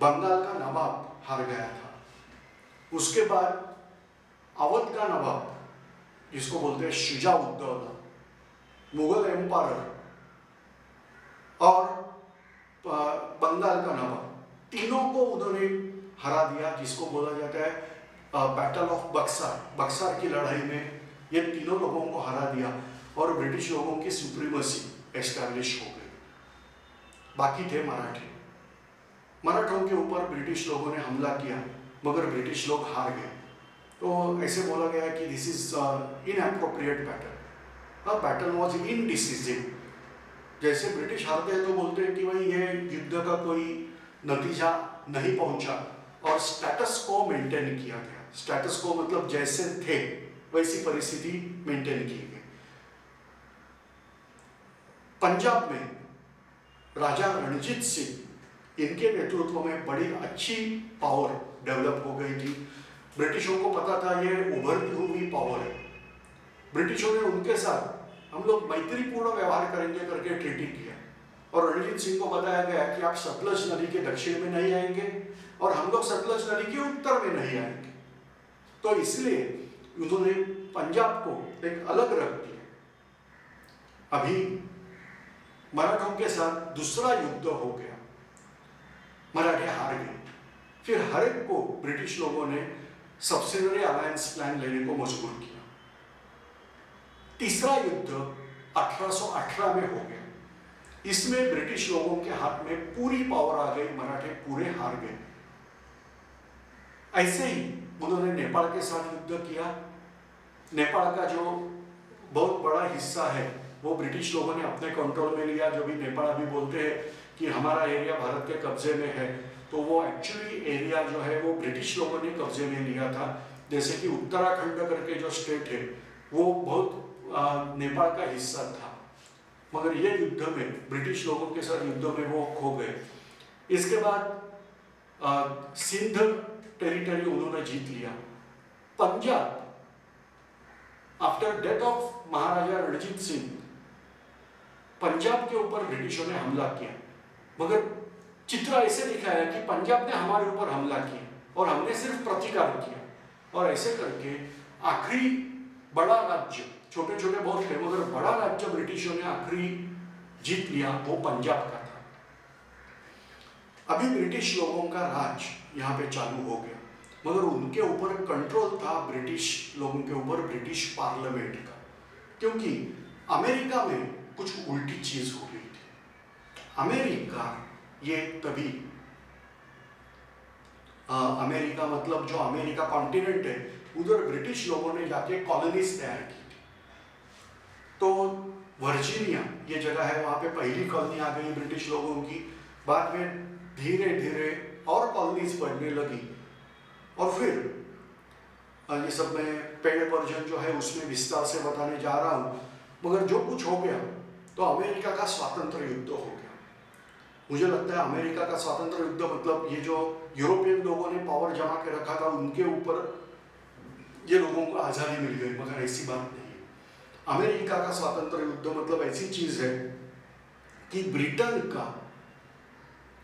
बंगाल का नवाब हार गया था, उसके बाद अवध का नवाब, जिसको बोलते हैं शुजा-उद-दौला, मुगल एम्पायर और बंगाल का नवाब, तीनों को उन्होंने हरा दिया, जिसको बोला जाता है बैटल ऑफ बक्सर। बक्सर की लड़ाई में ये तीनों लोगों को हरा दिया और ब्रिटिश लोगों की सुप्रीमेसी एस्टैब्लिश हो गई। बाकी थे मराठे, मराठों के ऊपर ब्रिटिश लोगों ने हमला किया, मगर ब्रिटिश लोग हार गए। तो ऐसे बोला गया कि this is inappropriate battle, battle was indecisive. जैसे ब्रिटिश हारते हैं तो बोलते हैं कि भाई ये युद्ध का कोई नतीजा नहीं पहुंचा, और स्टेटस को मेंटेन किया गया। स्टेटस को मतलब जैसे थे वैसी परिस्थिति मेंटेन की गई। पंजाब में राजा रणजीत सिंह, इनके नेतृत्व में बड़ी अच्छी पावर डेवलप हो गई थी। ब्रिटिशों को पता था ये उभरती हुई पावर है, ब्रिटिशों ने उनके साथ हम लोग मैत्रीपूर्ण व्यवहार करेंगे करके ट्रीटी किया, और रणजीत सिंह को बताया गया कि आप सतलज नदी के दक्षिण में नहीं आएंगे और हम लोग सतलज नदी के उत्तर में नहीं आएंगे। तो इसलिए उन्होंने पंजाब को एक अलग रख दिया। अभी मराठों के साथ दूसरा युद्ध हो गया, मराठे हार गए, फिर हर एक को ब्रिटिश लोगों ने सब्सिडरी अलायंस प्लान लेने को मजबूर किया। तीसरा युद्ध 1818 में हो गया, इसमें ब्रिटिश लोगों के हाथ में पूरी पावर आ गई, मराठे पूरे हार गए। ऐसे ही उन्होंने नेपाल के साथ युद्ध किया। नेपाल का जो बहुत बड़ा हिस्सा है वो ब्रिटिश लोगों ने अपने कंट्रोल में लिया। जो भी नेपाल अभी बोलते हैं कि हमारा एरिया भारत के कब्जे में है, तो वो एक्चुअली एरिया जो है वो ब्रिटिश लोगों ने कब्जे में लिया था। जैसे कि उत्तराखंड करके जो स्टेट है वो बहुत नेपाल का हिस्सा था, मगर ये युद्ध में ब्रिटिश लोगों के साथ युद्ध में वो खो गए। इसके बाद सिंध टेरिटरी उन्होंने जीत लिया। पंजाब आफ्टर डेथ ऑफ महाराजा रणजीत सिंह, पंजाब के ऊपर ब्रिटिशों ने हमला किया, मगर चित्र ऐसे दिखाया कि पंजाब ने हमारे ऊपर हमला किया और हमने सिर्फ प्रतिकार किया, और ऐसे करके आखिरी बड़ा राज्य, छोटे छोटे बहुत थे मगर बड़ा राज्य ब्रिटिशों ने आखिरी जीत लिया वो पंजाब का था। अभी ब्रिटिश लोगों का राज यहाँ पे चालू हो गया, मगर उनके ऊपर कंट्रोल था ब्रिटिश लोगों के ऊपर, ब्रिटिश पार्लियामेंट का, क्योंकि अमेरिका में कुछ उल्टी चीज हो गई थी। अमेरिका ये तभी अमेरिका मतलब जो अमेरिका कॉन्टिनेंट है उधर ब्रिटिश लोगों ने जाके कॉलोनीज तैयार की थी। तो वर्जीनिया ये जगह है, वहां पे पहली कॉलोनी आ गई ब्रिटिश लोगों की। बाद में धीरे धीरे और कॉलोनीज बढ़ने लगी, और फिर ये सब मैं पहले वर्जन जो है उसमें विस्तार से बताने जा रहा हूँ। मगर जो कुछ हो गया तो अमेरिका का स्वातंत्र युद्ध हो गया। मुझे लगता है अमेरिका का स्वातंत्र युद्ध मतलब ये जो यूरोपियन लोगों ने पावर जमा के रखा था उनके ऊपर ये लोगों को आज़ादी मिल गई, मगर ऐसी बात नहीं है। अमेरिका का स्वातंत्र युद्ध मतलब ऐसी चीज है कि ब्रिटेन का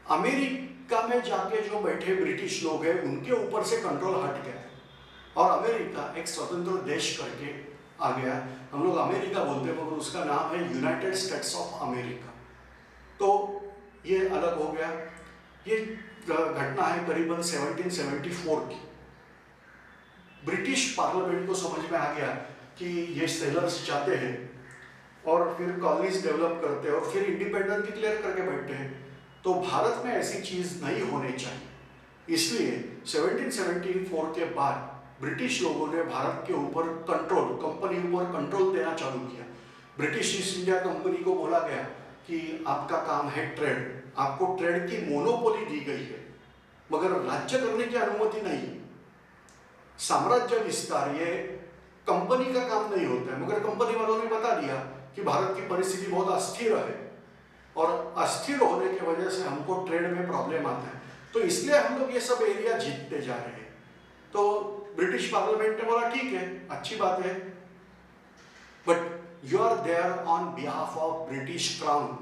अमेरिका में जाके जो बैठे ब्रिटिश लोग हैं उनके ऊपर से कंट्रोल हट गया और अमेरिका एक स्वतंत्र देश करके आ गया। हम लोग अमेरिका बोलते हैं मगर उसका नाम है यूनाइटेड स्टेट्स ऑफ अमेरिका। तो ये अलग हो गया। ये घटना है करीबन 1774 की। ब्रिटिश पार्लियामेंट को समझ में आ गया कि ये सेलर्स चाहते हैं और फिर कॉलोनीज डेवलप करते हैं और फिर इंडिपेंडेंस डिक्लेयर करके बैठते हैं, तो भारत में ऐसी चीज नहीं होनी चाहिए। इसलिए 1774 के बाद ब्रिटिश लोगों ने भारत के ऊपर कंट्रोल, कंपनी ऊपर कंट्रोल देना चालू किया। ब्रिटिश ईस्ट इंडिया कंपनी को बोला गया कि आपका काम है ट्रेड, आपको ट्रेड की मोनोपोली दी गई है मगर राज्य करने की अनुमति नहीं। साम्राज्य विस्तार ये कंपनी का काम नहीं होता है, मगर कंपनी वालों ने बता दिया कि भारत की परिस्थिति बहुत अस्थिर है और अस्थिर होने की वजह से हमको ट्रेड में प्रॉब्लम आता है, तो इसलिए हम लोग ये सब एरिया जीतते जा रहे हैं। तो ब्रिटिश पार्लियामेंट ने बोला ठीक है, अच्छी बात है, but you are there on behalf of British crown.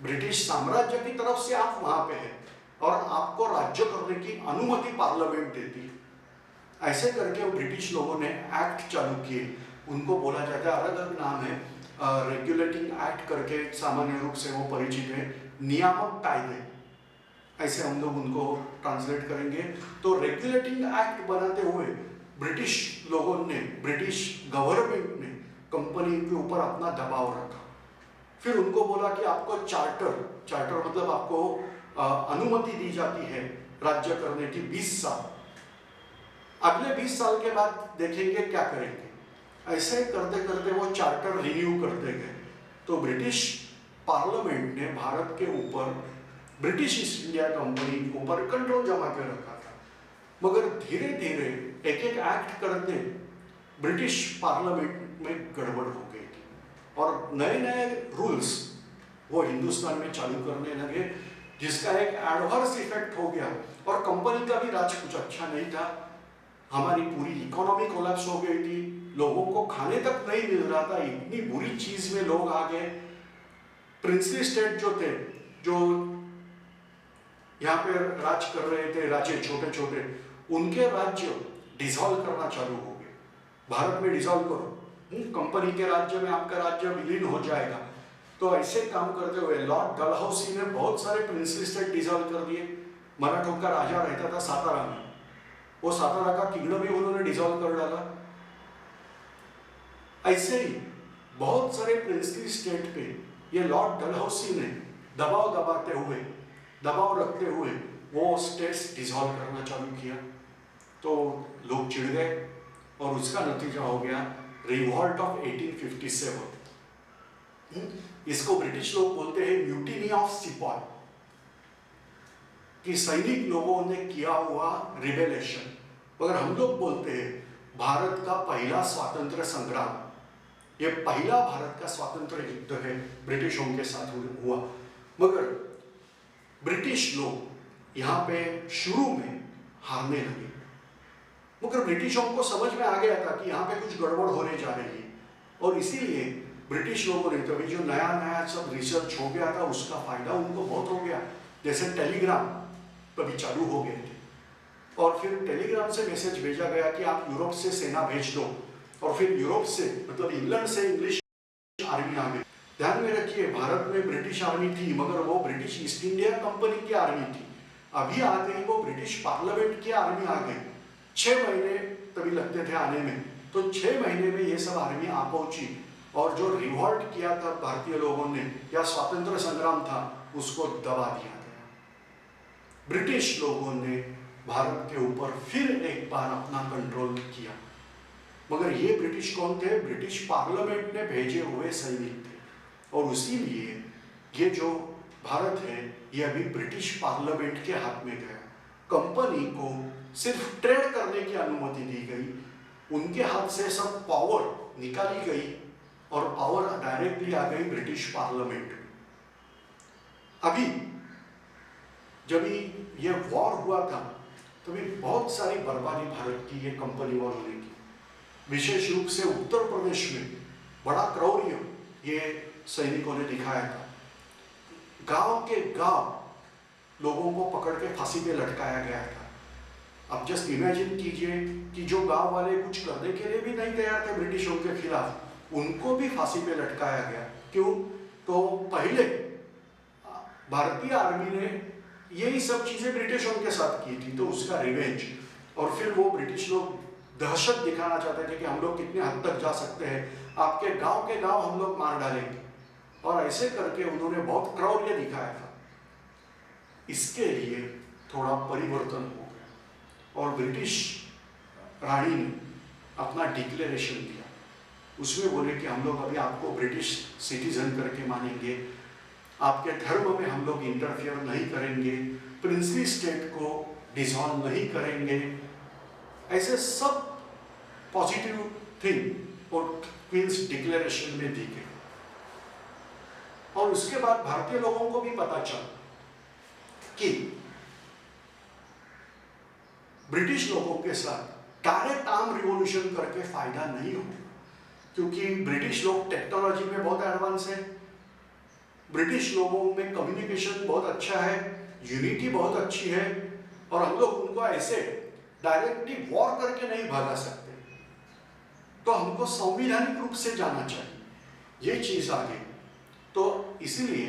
British साम्राज्य की तरफ से आप वहां पे हैं और आपको राज्य करने की अनुमति पार्लियामेंट देती है। ऐसे करके ब्रिटिश लोगों ने एक्ट चालू किए, उनको बोला जाता है, अलग अलग नाम है, रेगुलेटिंग एक्ट करके सामान्य रूप से वो परिचित है, नियामक कायदे, ऐसे हम लोग उनको ट्रांसलेट करेंगे। तो रेगुलेटिंग एक्ट बनाते हुए ब्रिटिश लोगों ने, ब्रिटिश गवर्नमेंट ने कंपनी के ऊपर अपना दबाव रखा। फिर उनको बोला कि आपको चार्टर मतलब आपको अनुमति दी जाती है राज्य करने की 20 साल। अगले 20 साल के बाद देखेंगे क्या करेंगे। ऐसे करते करते वो चार्टर रिन्यू करते गए। तो ब्रिटिश पार्लियामेंट ने भारत के ऊपर ब्रिटिश ईस्ट इंडिया कंपनी के ऊपर कंट्रोल जमा कर रखा था, मगर धीरे धीरे एक एक एक्ट करते ब्रिटिश पार्लियामेंट में गड़बड़ हो गई थी और नए नए रूल्स वो हिंदुस्तान में चालू करने लगे, जिसका एक एडवर्स इफेक्ट हो गया और कंपनी का भी राज कुछ अच्छा नहीं था। हमारी पूरी इकोनॉमी कोलैप्स हो गई थी, लोगों को खाने तक नहीं मिल रहा था, इतनी बुरी चीज में लोग आ गए। प्रिंसली स्टेट जो थे, जो यहाँ पे राज कर रहे थे, राज्य छोटे छोटे, उनके राज्य डिसॉल्व करना चालू हो गए। भारत में डिसॉल्व करो, कंपनी के राज्य में आपका राज्य विलीन हो जाएगा। तो ऐसे काम करते हुए लॉर्ड डलहौसी ने बहुत सारे प्रिंसली स्टेट डिसॉल्व कर दिए। मराठों का राजा रहता था सातारा में, वो सातारा का किंगडम भी उन्होंने डिसॉल्व कर डाला। ऐसे ही बहुत सारे प्रिंसली स्टेट पे ये लॉर्ड डलहौसी ने दबाव रखते हुए वो स्टेट्स डिसॉल्व करना चालू किया। तो लोग चिढ़ गए और उसका नतीजा हो गया रिवॉल्ट ऑफ 1857। इसको ब्रिटिश लोग बोलते हैं म्यूटिनी ऑफ सिपॉय। कि सैनिक लोगों ने किया हुआ रिबेलेशन, मगर हम लोग बोलते हैं भारत का पहला स्वातंत्र संग्राम, ये पहला भारत का स्वातंत्र युद्ध है ब्रिटिशों के साथ हुआ। मगर ब्रिटिश लोग यहाँ पे शुरू में हारने लगे, मगर ब्रिटिशों को समझ में आ गया था कि यहाँ पे कुछ गड़बड़ होने जा रही है, और इसीलिए ब्रिटिश लोगों ने तभी जो नया नया सब रिसर्च हो गया था उसका फायदा उनको बहुत हो गया। जैसे टेलीग्राम तभी चालू हो गए थे, और फिर टेलीग्राम से मैसेज भेजा गया कि आप यूरोप से सेना भेज दो, और फिर यूरोप से मतलब इंग्लैंड से इंग्लिश आर्मी आ गई। ध्यान में रखिए, भारत में ब्रिटिश आर्मी थी मगर वो ब्रिटिश ईस्ट इंडिया कंपनी की आर्मी थी। अभी आ गई वो ब्रिटिश पार्लियामेंट की आर्मी आ गई। 6 महीने तभी लगते थे आने में, तो 6 महीने में ये सब आर्मी आ पहुंची, और जो रिवॉल्ट किया था भारतीय लोगों ने या स्वातंत्र संग्राम था उसको दबा दिया गया। ब्रिटिश लोगों ने भारत के ऊपर फिर एक बार अपना कंट्रोल किया, मगर ये ब्रिटिश कौन थे? ब्रिटिश पार्लियामेंट ने भेजे हुए सैनिक थे, और इसीलिए ये जो भारत है ये अभी ब्रिटिश पार्लियामेंट के हाथ में गया। कंपनी को सिर्फ ट्रेड करने की अनुमति दी गई, उनके हाथ से सब पावर निकाली गई, और पावर डायरेक्टली आ गई ब्रिटिश पार्लियामेंट में। अभी जब ये वॉर हुआ था तभी बहुत सारी बर्बादी भारत की ये कंपनी वालों ने की। विशेष रूप से उत्तर प्रदेश में बड़ा क्रौर्य ये सैनिकों ने दिखाया था। गांव के गांव लोगों को पकड़ के फांसी पे लटकाया गया था। अब जस्ट इमेजिन कीजिए कि जो गांव वाले कुछ करने के लिए भी नहीं तैयार थे ब्रिटिशों के खिलाफ, उनको भी फांसी पे लटकाया गया। क्यों? तो पहले भारतीय आर्मी ने यही सब चीजें ब्रिटिशों के साथ की थी, तो उसका रिवेंज, और फिर वो ब्रिटिश लोग दहशत दिखाना चाहते थे कि हम लोग कितने हद तक जा सकते हैं, आपके गांव हम लोग मार डालेंगे, और ऐसे करके उन्होंने बहुत क्रौर्य दिखाया था। इसके लिए थोड़ा परिवर्तन हो गया, और ब्रिटिश रानी ने अपना डिक्लेरेशन दिया। उसमें बोले कि हम लोग अभी आपको ब्रिटिश सिटीजन करके मानेंगे, आपके धर्म में हम लोग इंटरफियर नहीं करेंगे, प्रिंसली स्टेट को डिसॉल्व नहीं करेंगे, ऐसे सब पॉजिटिव थिंग और क्वींस डिक्लेरेशन में दी गई। और उसके बाद भारतीय लोगों को भी पता चला कि ब्रिटिश लोगों के साथ डायरेक्ट आर्म रिवॉल्यूशन करके फायदा नहीं हो, क्योंकि ब्रिटिश लोग टेक्नोलॉजी में बहुत एडवांस है, ब्रिटिश लोगों में कम्युनिकेशन बहुत अच्छा है, यूनिटी बहुत अच्छी है, और हम लोग उनको ऐसे डायरेक्टली वॉर करके नहीं भगा सकते, तो हमको संवैधानिक रूप से जाना चाहिए, ये चीज आ गई। तो इसीलिए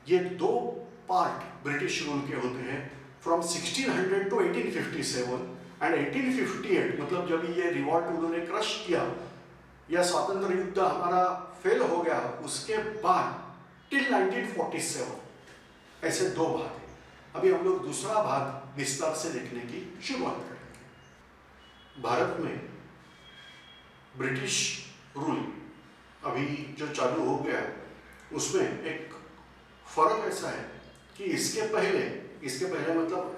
ये दो पार्ट ब्रिटिश रूल के होते हैं, फ्रॉम 1600 टू 1857, एंड 1858 मतलब जब ये रिवॉल्ट उन्होंने क्रश किया या स्वातंत्र युद्ध हमारा फेल हो गया, उसके बाद टिल 1947, ऐसे दो भाग हैं। अभी हम लोग दूसरा भाग विस्तार से देखने की शुरुआत करेंगे। भारत में ब्रिटिश रूल अभी जो चालू हो गया उसमें एक फर्क ऐसा है कि इसके पहले मतलब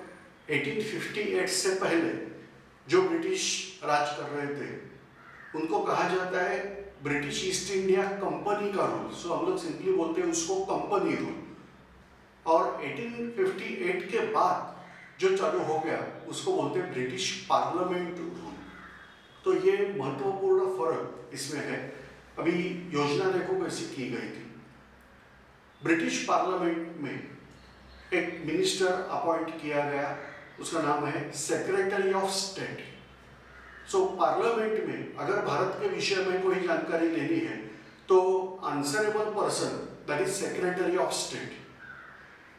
1858 से पहले जो ब्रिटिश राज कर रहे थे उनको कहा जाता है ब्रिटिश ईस्ट इंडिया कंपनी का रूल। सो हम लोग सिंपली बोलते हैं उसको कंपनी रूल। और 1858 के बाद जो चालू हो गया उसको बोलते हैं ब्रिटिश पार्लियामेंट रूल। तो ये महत्वपूर्ण फर्क इसमें है। अभी योजना देखो कैसी की गई थी। ब्रिटिश पार्लियामेंट में एक मिनिस्टर अपॉइंट किया गया, उसका नाम है secretary of state. So parliament में अगर भारत के विषय में कोई जानकारी लेनी है तो answerable person that is secretary of state,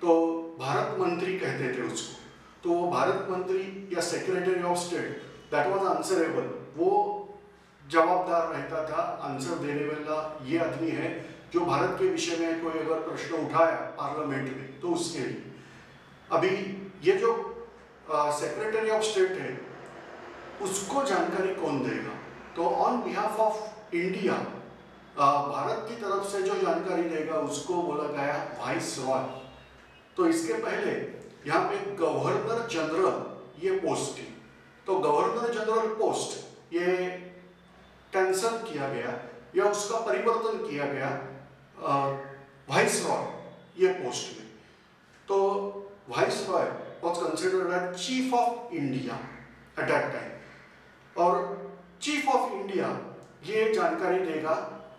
तो भारत मंत्री कहते थे उसको, तो वो भारत मंत्री या secretary of state that was answerable, वो जवाबदार रहता था, आंसर देने वाला ये आदमी है जो भारत के विषय में कोई अगर प्रश्न उठाया पार्लियामेंट में तो उसके लिए। अभी ये जो सेक्रेटरी ऑफ स्टेट है उसको जानकारी कौन देगा? तो on behalf of India Bharat की तरफ से जो जानकारी देगा उसको बोला गया वाइस रॉय। तो इसके पहले यहाँ पे गवर्नर जनरल ये पोस्ट थी, तो गवर्नर जनरल पोस्ट ये कैंसल किया गया या उसका परिवर्तन किया गया वाइस रॉय ये पोस्ट में। तो viceroy was considered as chief of India at that time, और चीफ ऑफ इंडिया ये जानकारी देगा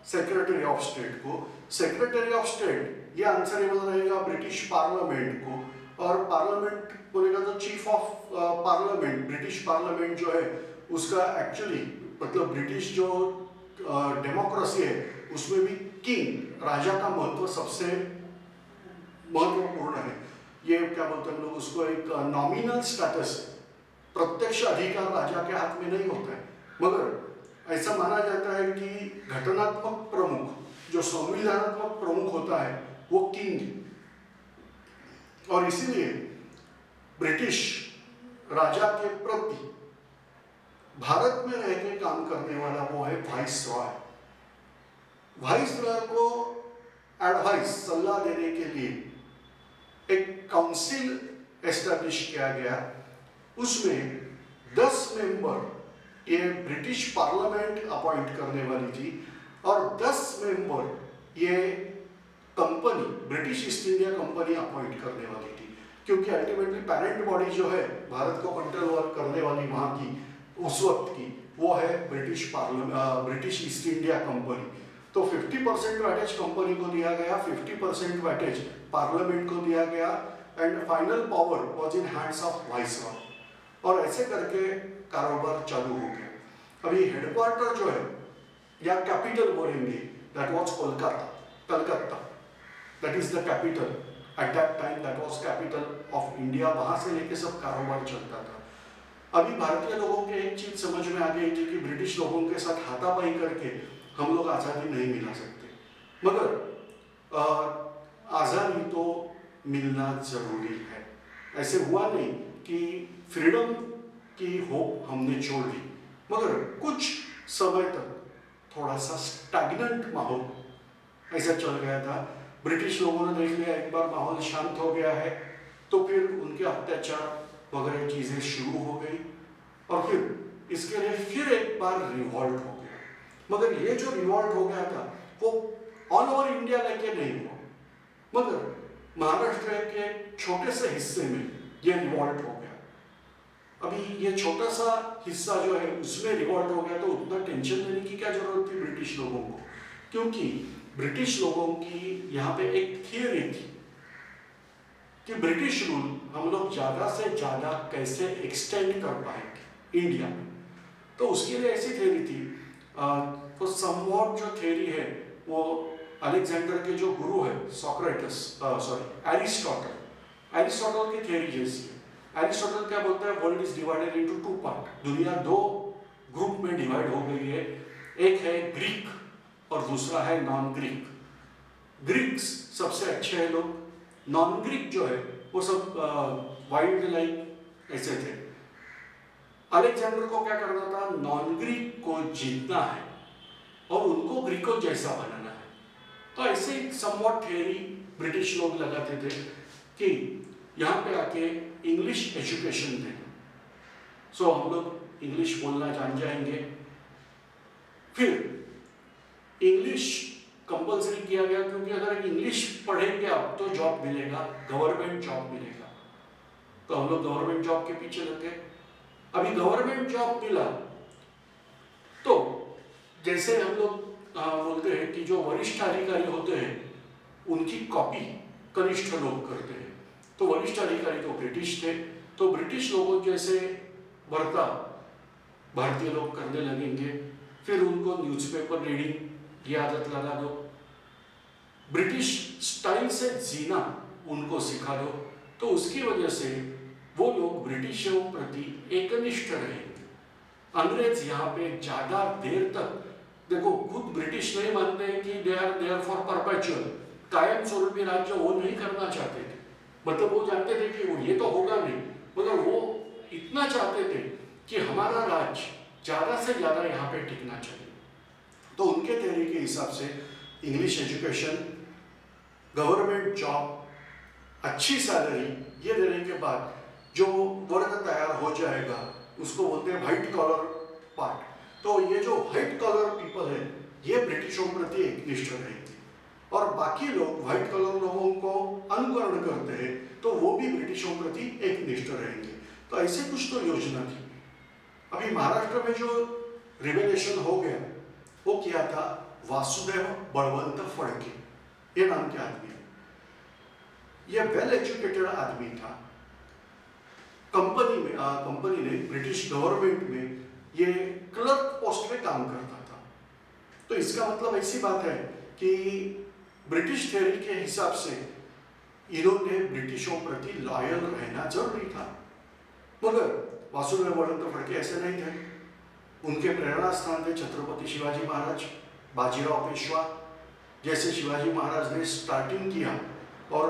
सेक्रेटरी ऑफ स्टेट को। सेक्रेटरी ऑफ स्टेट ये आंसरेबल रहेगा ब्रिटिश पार्लियामेंट को, और पार्लियामेंट बोलेगा तो chief of parliament, British parliament जो है उसका एक्चुअली मतलब ब्रिटिश जो डेमोक्रेसी है उसमें भी किंग राजा का महत्व सबसे महत्वपूर्ण है। ये क्या बोलते हैं लोग उसको, एक नॉमिनल स्टेटस, प्रत्यक्ष अधिकार राजा के हाथ में नहीं होता है, मगर ऐसा माना जाता है कि घटनात्मक प्रमुख जो संविधानात्मक प्रमुख होता है वो किंग, और इसीलिए ब्रिटिश राजा के प्रति भारत में रह के काम करने वाला वो है वाइस रॉय। वाइस रॉय को एडवाइस सलाह देने के लिए एक काउंसिल एस्टैब्लिश किया गया, उसमें 10 मेंबर ये ब्रिटिश पार्लियामेंट अपॉइंट करने वाली थी, और 10 मेंबर ये company British East India company appoint करने वाली थी, क्योंकि अल्टीमेटली पेरेंट बॉडी जो है भारत को कंट्रोल करने वाली वहाँ की उस वक्त की वो है ब्रिटिश ईस्ट इंडिया कंपनी। तो 50% वेटेज कंपनी को दिया गया, 50% वेटेज पार्लियामेंट को दिया गया, and final power was in hands of viceroy, और ऐसे करके कारोबार चालू हो गया। अभी हेडक्वार्टर जो है या कैपिटल बोलेंगे, that was Calcutta, that is the capital eight that time, that was capital of India. वहां से लेके सब कारोबार चलता था। अभी भारतीय लोगों के एक चीज समझ में आ गई थी कि ब्रिटिश लोगों के साथ हाथापाई करके हम लोग आज़ादी नहीं मिला सकते, मगर आज़ादी तो मिलना जरूरी है। ऐसे हुआ नहीं कि फ्रीडम की होप हमने छोड़ दी, मगर कुछ समय तक थोड़ा सा स्टैग्नेंट माहौल ऐसा चल गया था। ब्रिटिश लोगों ने देख लिया एक बार माहौल शांत हो गया है, तो फिर उनके अत्याचार वगैरह चीज़ें शुरू हो गई, और फिर इसके लिए फिर एक बार रिवॉल्ट हो गया। मगर ये जो रिवॉल्ट हो गया था वो ऑल ओवर इंडिया लेके नहीं हुआ, मगर महाराष्ट्र के छोटे से हिस्से में ये रिवॉल्ट हो गया। अभी ये छोटा सा हिस्सा जो है उसमें रिवॉल्ट हो गया, तो उतना टेंशन लेने की क्या जरूरत थी ब्रिटिश लोगों को, क्योंकि ब्रिटिश लोगों की यहाँ पे एक थियरी थी कि ब्रिटिश रूल हम लोग ज़्यादा से ज़्यादा कैसे एक्सटेंड कर पाएंगे इंडिया में। तो उसके लिए ऐसी थियरी थी, तो समवॉट जो थियरी है वो अलेक्जेंडर के जो गुरु है एरिस्टोटल की थियरी जैसी है। एरिस्टोटल क्या बोलता है, world is divided into 2 part, दुनिया 2 ग्रुप में डिवाइड हो गई है, एक है ग्रीक और दूसरा है नॉन ग्रीक। ग्रीक्स सबसे अच्छे हैं लोग, नॉन ग्रीक जो है वो सब वाइल्ड लाइफ ऐसे थे। अलेक्जेंडर को क्या करना था, नॉन ग्रीक को जीतना है और उनको ग्रीकों जैसा बनाना है। तो ऐसे समवॉट थियरी ब्रिटिश लोग लगाते थे कि यहाँ पे आके इंग्लिश एजुकेशन देना, सो हम लोग इंग्लिश बोलना जान जाएंगे। फिर इंग्लिश कंपल्सरी किया गया, क्योंकि अगर इंग्लिश पढ़ेंगे आप तो जॉब मिलेगा, गवर्नमेंट जॉब मिलेगा, तो हम लोग गवर्नमेंट जॉब के पीछे लगे। अभी गवर्नमेंट जॉब मिला तो जैसे हम लोग बोलते हैं कि जो वरिष्ठ अधिकारी होते हैं उनकी कॉपी कनिष्ठ लोग करते हैं, तो वरिष्ठ अधिकारी तो ब्रिटिश थे, तो ब्रिटिश लोगों जैसे बर्ताव भारतीय लोग करने लगेंगे। फिर उनको न्यूज़पेपर रीडिंग की आदत लगा दो, ब्रिटिश स्टाइल से जीना उनको सिखा दो, तो उसकी वजह से वो लोग ब्रिटिशों प्रति एकनिष्ठ रहेंगे। अंग्रेज यहाँ पे ज्यादा देर तक, देखो खुद ब्रिटिश नहीं मानते हैं कि they are there for perpetual, कायम स्वरूपी राज्य वो नहीं करना चाहते थे, मतलब वो जानते थे कि वो ये तो होगा नहीं, मगर वो इतना चाहते थे कि हमारा राज्य ज्यादा से ज्यादा यहाँ पे टिकना चाहिए। तो उनके थ्योरी के हिसाब से इंग्लिश एजुकेशन, गवर्नमेंट जॉब, अच्छी सैलरी ये देने के बाद जो वर्ग तैयार हो जाएगा उसको बोलते हैं व्हाइट कॉलर पार्ट। तो ये जो व्हाइट कॉलर पीपल है ये ब्रिटिशों प्रति एकनिष्ठ रहेंगे और बाकी लोग व्हाइट कॉलर लोगों को अनुकरण करते हैं तो वो भी ब्रिटिशों प्रति एकनिष्ठ रहेंगे। तो ऐसे कुछ तो योजना थी। अभी महाराष्ट्र में जो रिवेलेशन हो गया वो किया था वासुदेव बळवंत फडके, ये नाम के आदमी है। ये वेल एजुकेटेड आदमी था। कंपनी ने ब्रिटिश गवर्नमेंट में ये क्लर्क पोस्ट में काम करता था। तो इसका मतलब ऐसी बात है कि ब्रिटिश थ्योरी के हिसाब से इन्होंने ब्रिटिशों प्रति लॉयल रहना जरूरी था। मगर वासुदेव बळवंत फडके ऐसे नहीं थे। उनके प्रेरणा स्थान थे छत्रपति शिवाजी महाराज, बाजीराव पेशवा। जैसे शिवाजी महाराज ने स्टार्टिंग किया और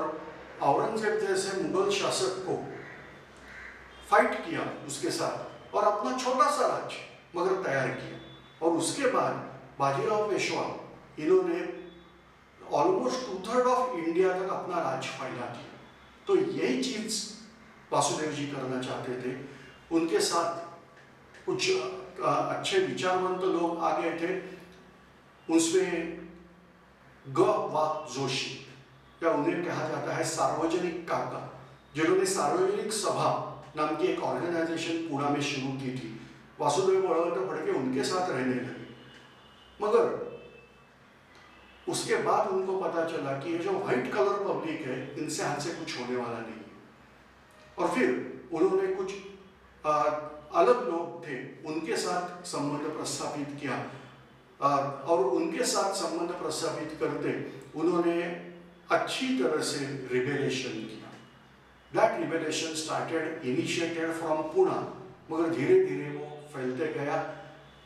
औरंगजेब जैसे मुगल शासक को फाइट किया उसके साथ और अपना छोटा सा राज्य मगर तैयार किया, और उसके बाद बाजीराव पेशवा इन्होंने ऑलमोस्ट 2/3 ऑफ इंडिया तक अपना राज्य फैला दिया। तो यही चीज वासुदेव जी करना चाहते थे। उनके साथ कुछ अच्छे विचारवंत लोग आ गए थे। उसमें ग.वा. जोशी, या उन्हें कहा जाता है सार्वजनिक काका, जिन्होंने सार्वजनिक सभा नाम की एक ऑर्गेनाइजेशन पुणे में शुरू की थी। वासुदेव बळवंत फडके उनके साथ रहने लगे। मगर उसके बाद उनको पता चला कि ये जो व्हाइट कलर पब्लिक है इनसे हमसे कुछ होने वाला नहीं है। और फिर उन्होंने कुछ अलग लोग थे उनके साथ संबंध प्रस्थापित किया, और उनके साथ संबंध प्रस्थापित करते उन्होंने अच्छी तरह से रिबेलेशन किया। That rebellion started initiated from Pune, मगर धीरे धीरे वो फैलते गया।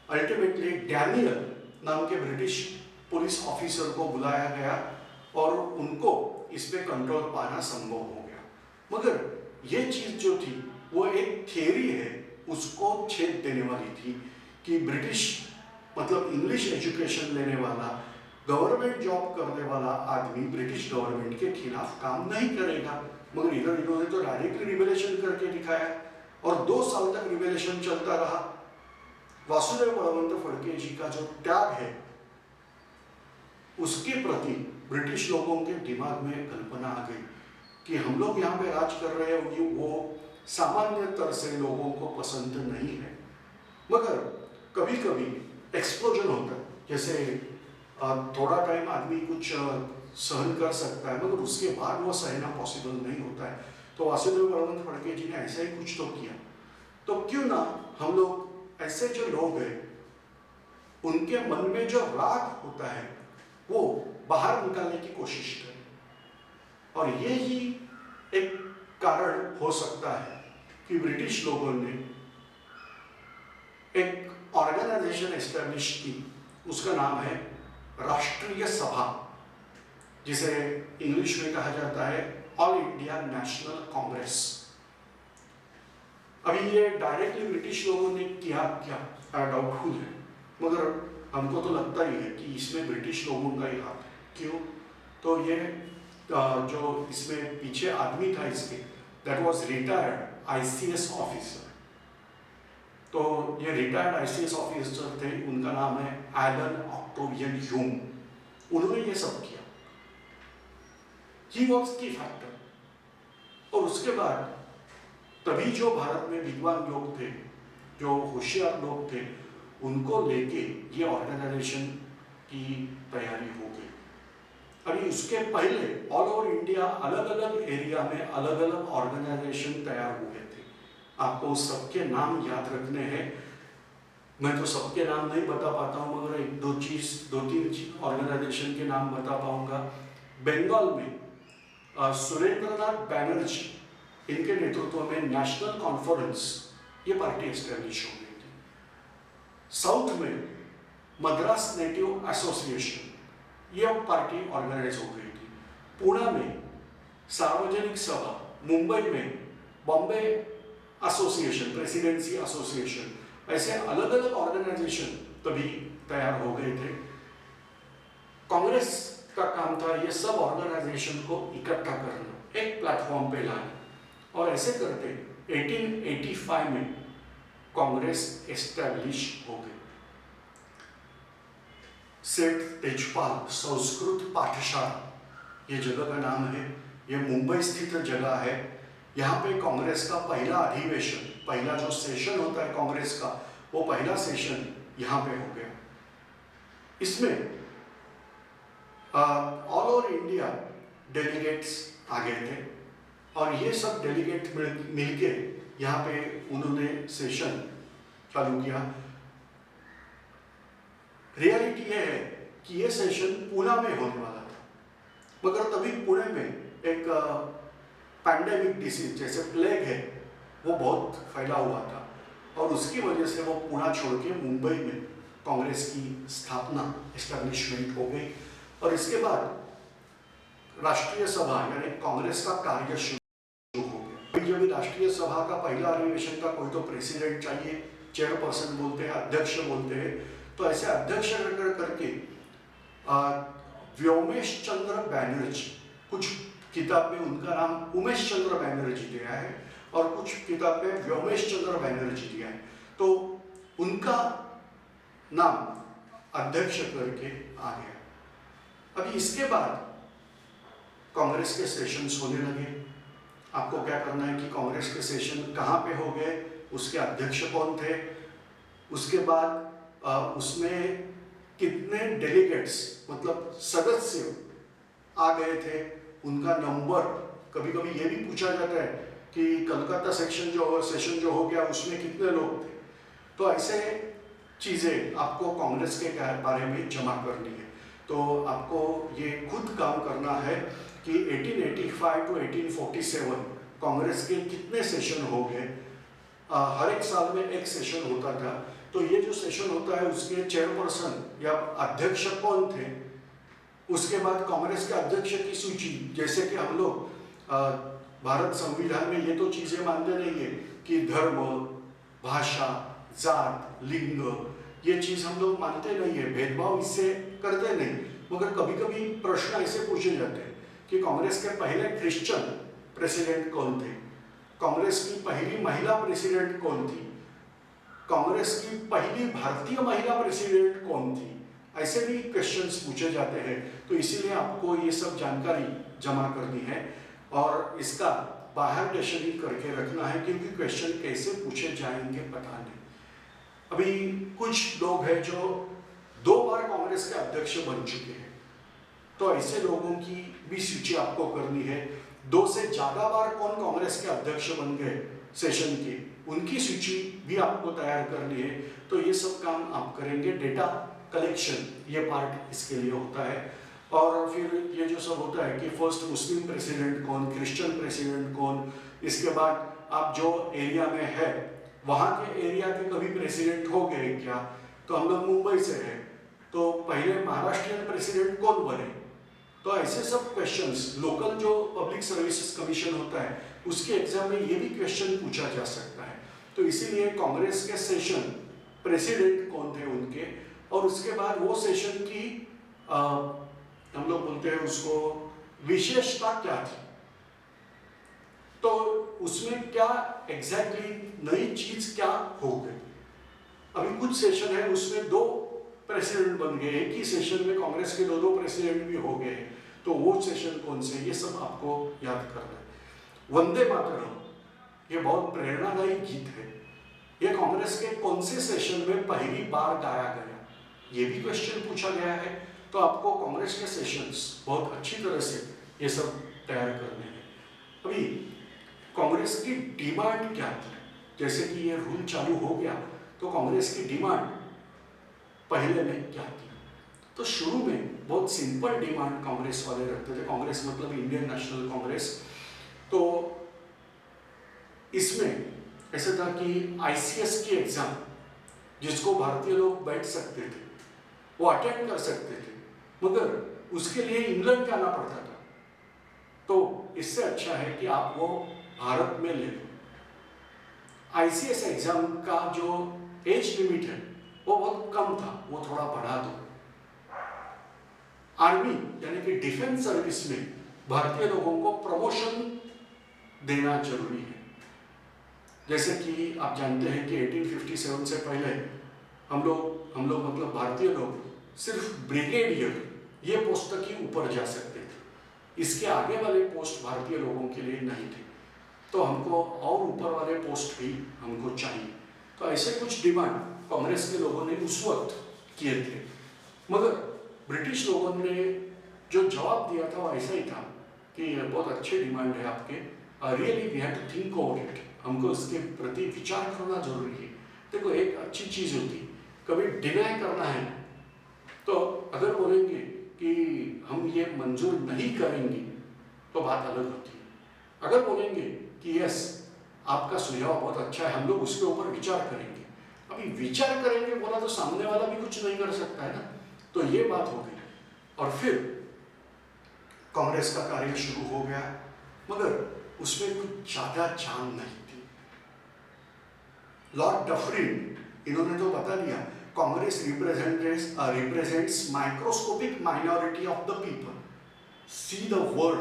अल्टीमेटली डैनियल नाम के ब्रिटिश पुलिस ऑफिसर को बुलाया गया और उनको इस पे कंट्रोल पाना संभव हो गया। मगर ये चीज जो थी वो एक थियरी है, उसको छेद देने वाली थी कि ब्रिटिश मतलब इंग्लिश एजुकेशन लेने वाला गवर्नमेंट जॉब करने वाला आदमी ब्रिटिश गवर्नमेंट के खिलाफ काम नहीं करेगा। मगर इधर इन्होंने तो डायरेक्टली रिबेलेशन करके दिखाया और 2 साल तक रिबेलेशन चलता रहा। वासुदेव बळवंत फडके जी का जो त्याग है उसके प्रति ब्रिटिश लोगों के दिमाग में कल्पना आ गई कि हम लोग यहाँ पे राज कर रहे हैं, वो सामान्य तरह से लोगों को पसंद नहीं है। मगर कभी कभी एक्सप्लोजन होता है, जैसे थोड़ा टाइम आदमी कुछ सहन कर सकता है मगर उसके बाद वो सहना पॉसिबल नहीं होता है। तो वासुदेव बळवंत फडके जी ने ऐसा ही कुछ तो किया। तो क्यों ना हम लोग ऐसे जो लोग हैं उनके मन में जो राग होता है वो बाहर निकालने की कोशिश करें, और ये ही एक कारण हो सकता है कि ब्रिटिश लोगों ने एक ऑर्गेनाइजेशन एस्टेब्लिश की। उसका नाम है राष्ट्रीय सभा, जिसे इंग्लिश में कहा जाता है ऑल इंडिया नेशनल कांग्रेस। अभी ये डायरेक्टली ब्रिटिश लोगों ने किया क्या डाउटफुल है, मगर हमको तो लगता ही है कि इसमें ब्रिटिश लोगों का ही हाथ है। क्यों? तो ये जो इसमें पीछे आदमी था इसके, that was retired ICS officer. तो ये रिटायर्ड आईसीएस ऑफिसर थे, उनका नाम है एलन ऑक्टेवियन ह्यूम। उन्होंने ये सब किया। ही वॉज की फैक्टर। और उसके बाद तभी जो भारत में विद्वान लोग थे, जो होशियार लोग थे, उनको लेके ये ऑर्गेनाइजेशन की तैयारी हो गई। अभी उसके पहले ऑल ओवर इंडिया अलग अलग एरिया में अलग अलग ऑर्गेनाइजेशन तैयार हुए थे। आपको सबके नाम याद रखने हैं। मैं तो सबके नाम नहीं बता पाता हूँ, मगर 2-3 ऑर्गेनाइजेशन के नाम बता पाऊंगा। बंगाल में सुरेंद्रनाथ बैनर्जी, इनके नेतृत्व में नेशनल कॉन्फ्रेंस ये पार्टी एस्टेब्लिश हो गई थी। साउथ में मद्रास नेटिव एसोसिएशन ये पार्टी ऑर्गेनाइज हो गई थी। पुणे में सार्वजनिक सभा, मुंबई में बॉम्बे एसोसिएशन, प्रेसिडेंसी एसोसिएशन, ऐसे अलग अलग ऑर्गेनाइजेशन तभी तैयार हो गए थे। कांग्रेस का काम था ये सब ऑर्गेनाइजेशन को इकट्ठा करना, एक प्लेटफॉर्म पे लाना। और ऐसे करते 1885 में कांग्रेस एस्टैब्लिश हो गई। सेठ तेजपाल संस्कृत पाठशाला ये जगह का नाम है, ये मुंबई स्थित जगह है। यहाँ पे कांग्रेस का पहला अधिवेशन, पहला जो सेशन होता है कांग्रेस का, वो पहला सेशन यहाँ पे हो गया। इसमें ऑल ओवर इंडिया डेलीगेट्स आ गए थे और ये सब डेलीगेट मिलके यहाँ पे उन्होंने सेशन चालू किया। रियलिटी ये है कि ये सेशन पुणे में होने वाला था, मगर तभी पुणे में एक पैंडेमिक डिसीज जैसे प्लेग है वो बहुत फैला हुआ था और उसकी वजह से वो पुणे छोड़ के मुंबई में कांग्रेस की स्थापना एस्टैब्लिशमेंट हो गई। और इसके बाद राष्ट्रीय सभा यानी कांग्रेस का कार्य शुरू हो गया। जब भी राष्ट्रीय सभा का पहला अधिवेशन था, कोई तो प्रेसिडेंट चाहिए, चेयरपर्सन बोलते हैं, अध्यक्ष बोलते हैं, तो ऐसे अध्यक्ष करके व्योमेश चंद्र बैनर्जी, कुछ किताब में उनका नाम उमेश चंद्र बैनर्जी दिया है और कुछ किताब में व्योमेश चंद्र बैनर्जी दिया है, तो उनका नाम अध्यक्ष करके आ गया। अभी इसके बाद कांग्रेस के सेशंस होने लगे। आपको क्या करना है कि कांग्रेस के सेशन कहाँ पे हो गए, उसके अध्यक्ष कौन थे, उसके बाद उसमें कितने डेलीगेट्स मतलब सदस्य आ गए थे, उनका नंबर। कभी कभी ये भी पूछा जाता है कि कलकत्ता सेशन जो हो गया उसमें कितने लोग थे। तो ऐसे चीज़ें आपको कांग्रेस के बारे में जमा करनी है। तो आपको ये खुद काम करना है कि 1885 टू 1847 कांग्रेस के कितने सेशन हो गए। हर एक साल में एक सेशन होता था, तो ये जो सेशन होता है उसके चेयरपर्सन या अध्यक्ष कौन थे, उसके बाद कांग्रेस के अध्यक्ष की सूची। जैसे कि हम लोग भारत संविधान में ये तो चीज़ें मानते नहीं है कि धर्म, भाषा, जात, लिंग, ये चीज़ हम लोग मानते नहीं है, भेदभाव इससे करते नहीं। मगर कभी कभी प्रश्न ऐसे पूछे जाते हैं कि कांग्रेस के पहले क्रिश्चियन प्रेसिडेंट कौन थे, कांग्रेस की पहली महिला प्रेसिडेंट कौन थी, कांग्रेस की पहली भारतीय महिला प्रेसिडेंट कौन थी, ऐसे भी क्वेश्चंस पूछे जाते हैं। तो इसीलिए आपको ये सब जानकारी जमा करनी है और इसका बाहर डेशनी करके रखना है, क्योंकि क्वेश्चन कैसे पूछे जाएंगे पता नहीं। अभी कुछ लोग हैं जो 2 बार कांग्रेस के अध्यक्ष बन चुके हैं, तो ऐसे लोगों की भी सूची आपको करनी है। 2 से ज़्यादा बार कौन कांग्रेस के अध्यक्ष बन गए सेशन के, उनकी सूची भी आपको तैयार करनी है। तो ये सब काम आप करेंगे। डेटा कलेक्शन ये पार्ट इसके लिए होता है। और फिर ये जो सब होता है कि फर्स्ट मुस्लिम प्रेसिडेंट कौन, क्रिश्चियन प्रेसिडेंट कौन, इसके बाद आप जो एरिया में है वहाँ के एरिया के कभी प्रेसिडेंट हो गए क्या। तो हम लोग मुंबई से हैं, तो पहले महाराष्ट्रियन प्रेसिडेंट कौन बने। तो ऐसे सब क्वेश्चंस लोकल जो पब्लिक सर्विसेज कमीशन होता है उसके एग्जाम में ये भी क्वेश्चन पूछा जा सकता है। तो इसीलिए कांग्रेस के सेशन प्रेसिडेंट कौन थे उनके, और उसके बाद वो सेशन की हम लोग बोलते हैं उसको विशेषता क्या थी, तो उसमें क्या एग्जैक्टली नई चीज क्या हो गई। अभी कुछ सेशन है उसमें 2 प्रेसिडेंट बन गए, एक ही सेशन में कांग्रेस के 2 प्रेसिडेंट भी हो गए, तो वो सेशन कौन से, ये सब आपको याद करना है। वंदे मातरम ये बहुत प्रेरणादायी गीत है, ये कांग्रेस के कौन से सेशन में पहली बार गाया गया, ये भी क्वेश्चन पूछा गया है। तो आपको कांग्रेस के सेशंस बहुत अच्छी तरह से ये सब तैयार करने हैं। अभी कांग्रेस की डिमांड क्या थी, जैसे कि ये रूल चालू हो गया तो कांग्रेस की डिमांड पहले में क्या थी। तो शुरू में बहुत सिंपल डिमांड कांग्रेस वाले रखते थे। कांग्रेस मतलब इंडियन नेशनल कांग्रेस। तो इसमें ऐसा था कि आईसीएस की एग्जाम जिसको भारतीय लोग बैठ सकते थे वो अटेंड कर सकते थे, मगर उसके लिए इंग्लैंड जाना पड़ता था। तो इससे अच्छा है कि आप वो भारत में ले लो। आईसीएस एग्जाम का जो एज लिमिट है वो बहुत कम था, वो थोड़ा बढ़ा दो। आर्मी यानी कि डिफेंस सर्विस में भारतीय लोगों को प्रमोशन देना जरूरी है। जैसे कि आप जानते हैं कि 1857 से पहले हम लोग मतलब भारतीय लोग सिर्फ ब्रिगेडियर ये पोस्ट तक ही ऊपर जा सकते थे। इसके आगे वाले पोस्ट भारतीय लोगों के लिए नहीं थे, तो हमको और ऊपर वाले पोस्ट भी हमको चाहिए। तो ऐसे कुछ डिमांड कांग्रेस के लोगों ने उस वक्त किए थे, मगर ब्रिटिश लोगों ने जो जवाब दिया था वो ऐसा ही था कि बहुत अच्छे डिमांड है आपके, really we have to think over it, हमको इसके प्रति विचार करना जरूरी है। देखो एक अच्छी चीज होती, कभी डिनाई करना है तो अगर बोलेंगे कि हम ये मंजूर नहीं करेंगे तो बात अलग होती है। अगर बोलेंगे कि यस आपका सुझाव बहुत अच्छा है, हम लोग उसके ऊपर विचार करेंगे, अभी विचार करेंगे बोला तो सामने वाला भी कुछ नहीं कर सकता है ना, तो ये बात हो गई। और फिर कांग्रेस का कार्य शुरू हो गया, मगर उसमें कुछ ज्यादा जान नहीं थी। लॉर्ड डफरिन इन्होंने तो बता दिया, Congress represents microscopic minority of the people. See the word,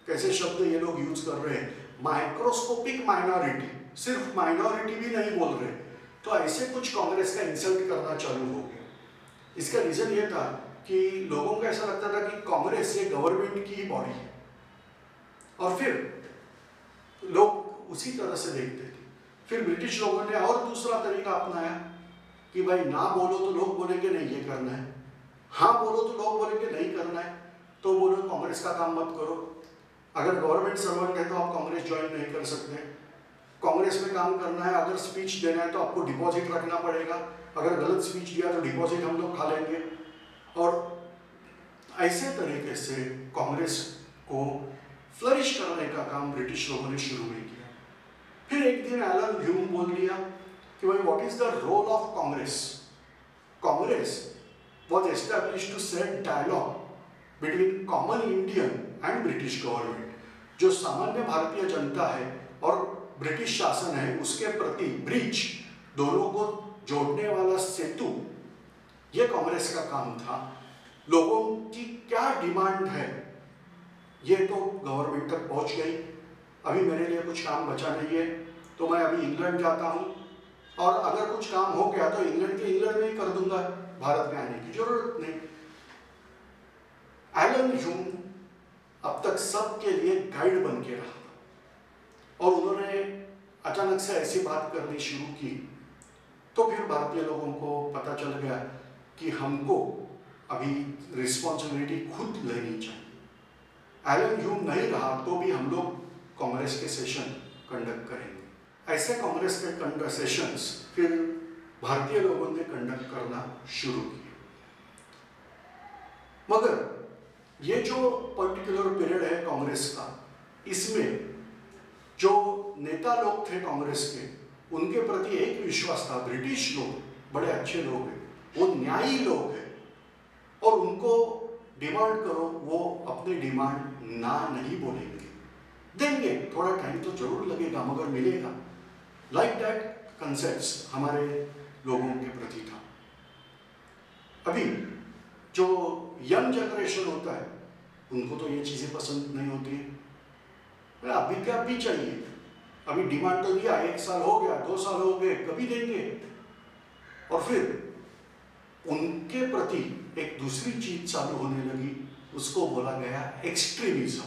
कैसे शब्द ये लोग यूज कर रहे हैं, माइक्रोस्कोपिक माइनॉरिटी, सिर्फ माइनॉरिटी भी नहीं बोल रहे। तो ऐसे कुछ कांग्रेस का इंसल्ट करना चालू हो गया। इसका रीजन ये था कि लोगों को ऐसा लगता था कि कांग्रेस ये गवर्नमेंट की बॉडी है, और फिर लोग उसी तरह से देखते थे। फिर ब्रिटिश लोगों ने और दूसरा तरीका अपनाया कि भाई ना बोलो तो लोग बोलेंगे नहीं ये करना है, हाँ बोलो तो लोग बोलेंगे नहीं करना है, तो बोलो कांग्रेस का काम मत करो। अगर गवर्नमेंट सर्वेंट है तो आप कांग्रेस ज्वाइन नहीं कर सकते, कांग्रेस में काम करना है, अगर स्पीच देना है तो आपको डिपॉजिट रखना पड़ेगा, अगर गलत स्पीच दिया तो डिपॉजिट हम लोग खा लेंगे। और ऐसे तरीके से कांग्रेस को फ्लरिश करने का काम ब्रिटिश लोगों ने शुरू में किया। फिर एक दिन एलन ह्यूम बोल दिया कि भाई what is the role of Congress. Congress was established to set dialogue between common Indian and British government। जो सामान्य भारतीय जनता है और ब्रिटिश शासन है उसके प्रति ब्रिज, दोनों को जोड़ने वाला सेतु, ये कांग्रेस का काम था। लोगों की क्या डिमांड है ये तो गवर्नमेंट तक पहुंच गई। अभी मेरे लिए कुछ काम बचा नहीं है तो मैं अभी इंग्लैंड जाता हूं, और अगर कुछ काम हो गया तो इंग्लैंड में ही कर दूंगा, भारत में आने की जरूरत नहीं। एलन ह्यूम अब तक सबके लिए गाइड बन के रहा, और उन्होंने अचानक से ऐसी बात करनी शुरू की तो फिर भारतीय लोगों को पता चल गया कि हमको अभी रिस्पॉन्सिबिलिटी खुद लेनी चाहिए। एलन ह्यूम नहीं रहा तो भी हम लोग कांग्रेस के सेशन कंडक्ट करेंगे। ऐसे कांग्रेस के सेशंस फिर भारतीय लोगों ने कंडक्ट करना शुरू किया। मगर ये जो पर्टिकुलर पीरियड है कांग्रेस का, इसमें जो नेता लोग थे कांग्रेस के, उनके प्रति एक विश्वास था, ब्रिटिश लोग बड़े अच्छे लोग हैं, वो न्यायी लोग हैं, और उनको डिमांड करो वो अपनी डिमांड ना नहीं बोलेंगे, देंगे, थोड़ा टाइम तो जरूर लगेगा मगर मिलेगा। लाइक दैट कंसेप्ट्स हमारे लोगों के प्रति था। अभी जो यंग जनरेशन होता है उनको तो ये चीजें पसंद नहीं होती है। अभी क्या भी चाहिए, अभी डिमांड तो दिया, 1 साल हो गया, 2 साल हो गए, कभी देंगे। और फिर उनके प्रति एक दूसरी चीज चालू होने लगी, उसको बोला गया एक्सट्रीमिज्म।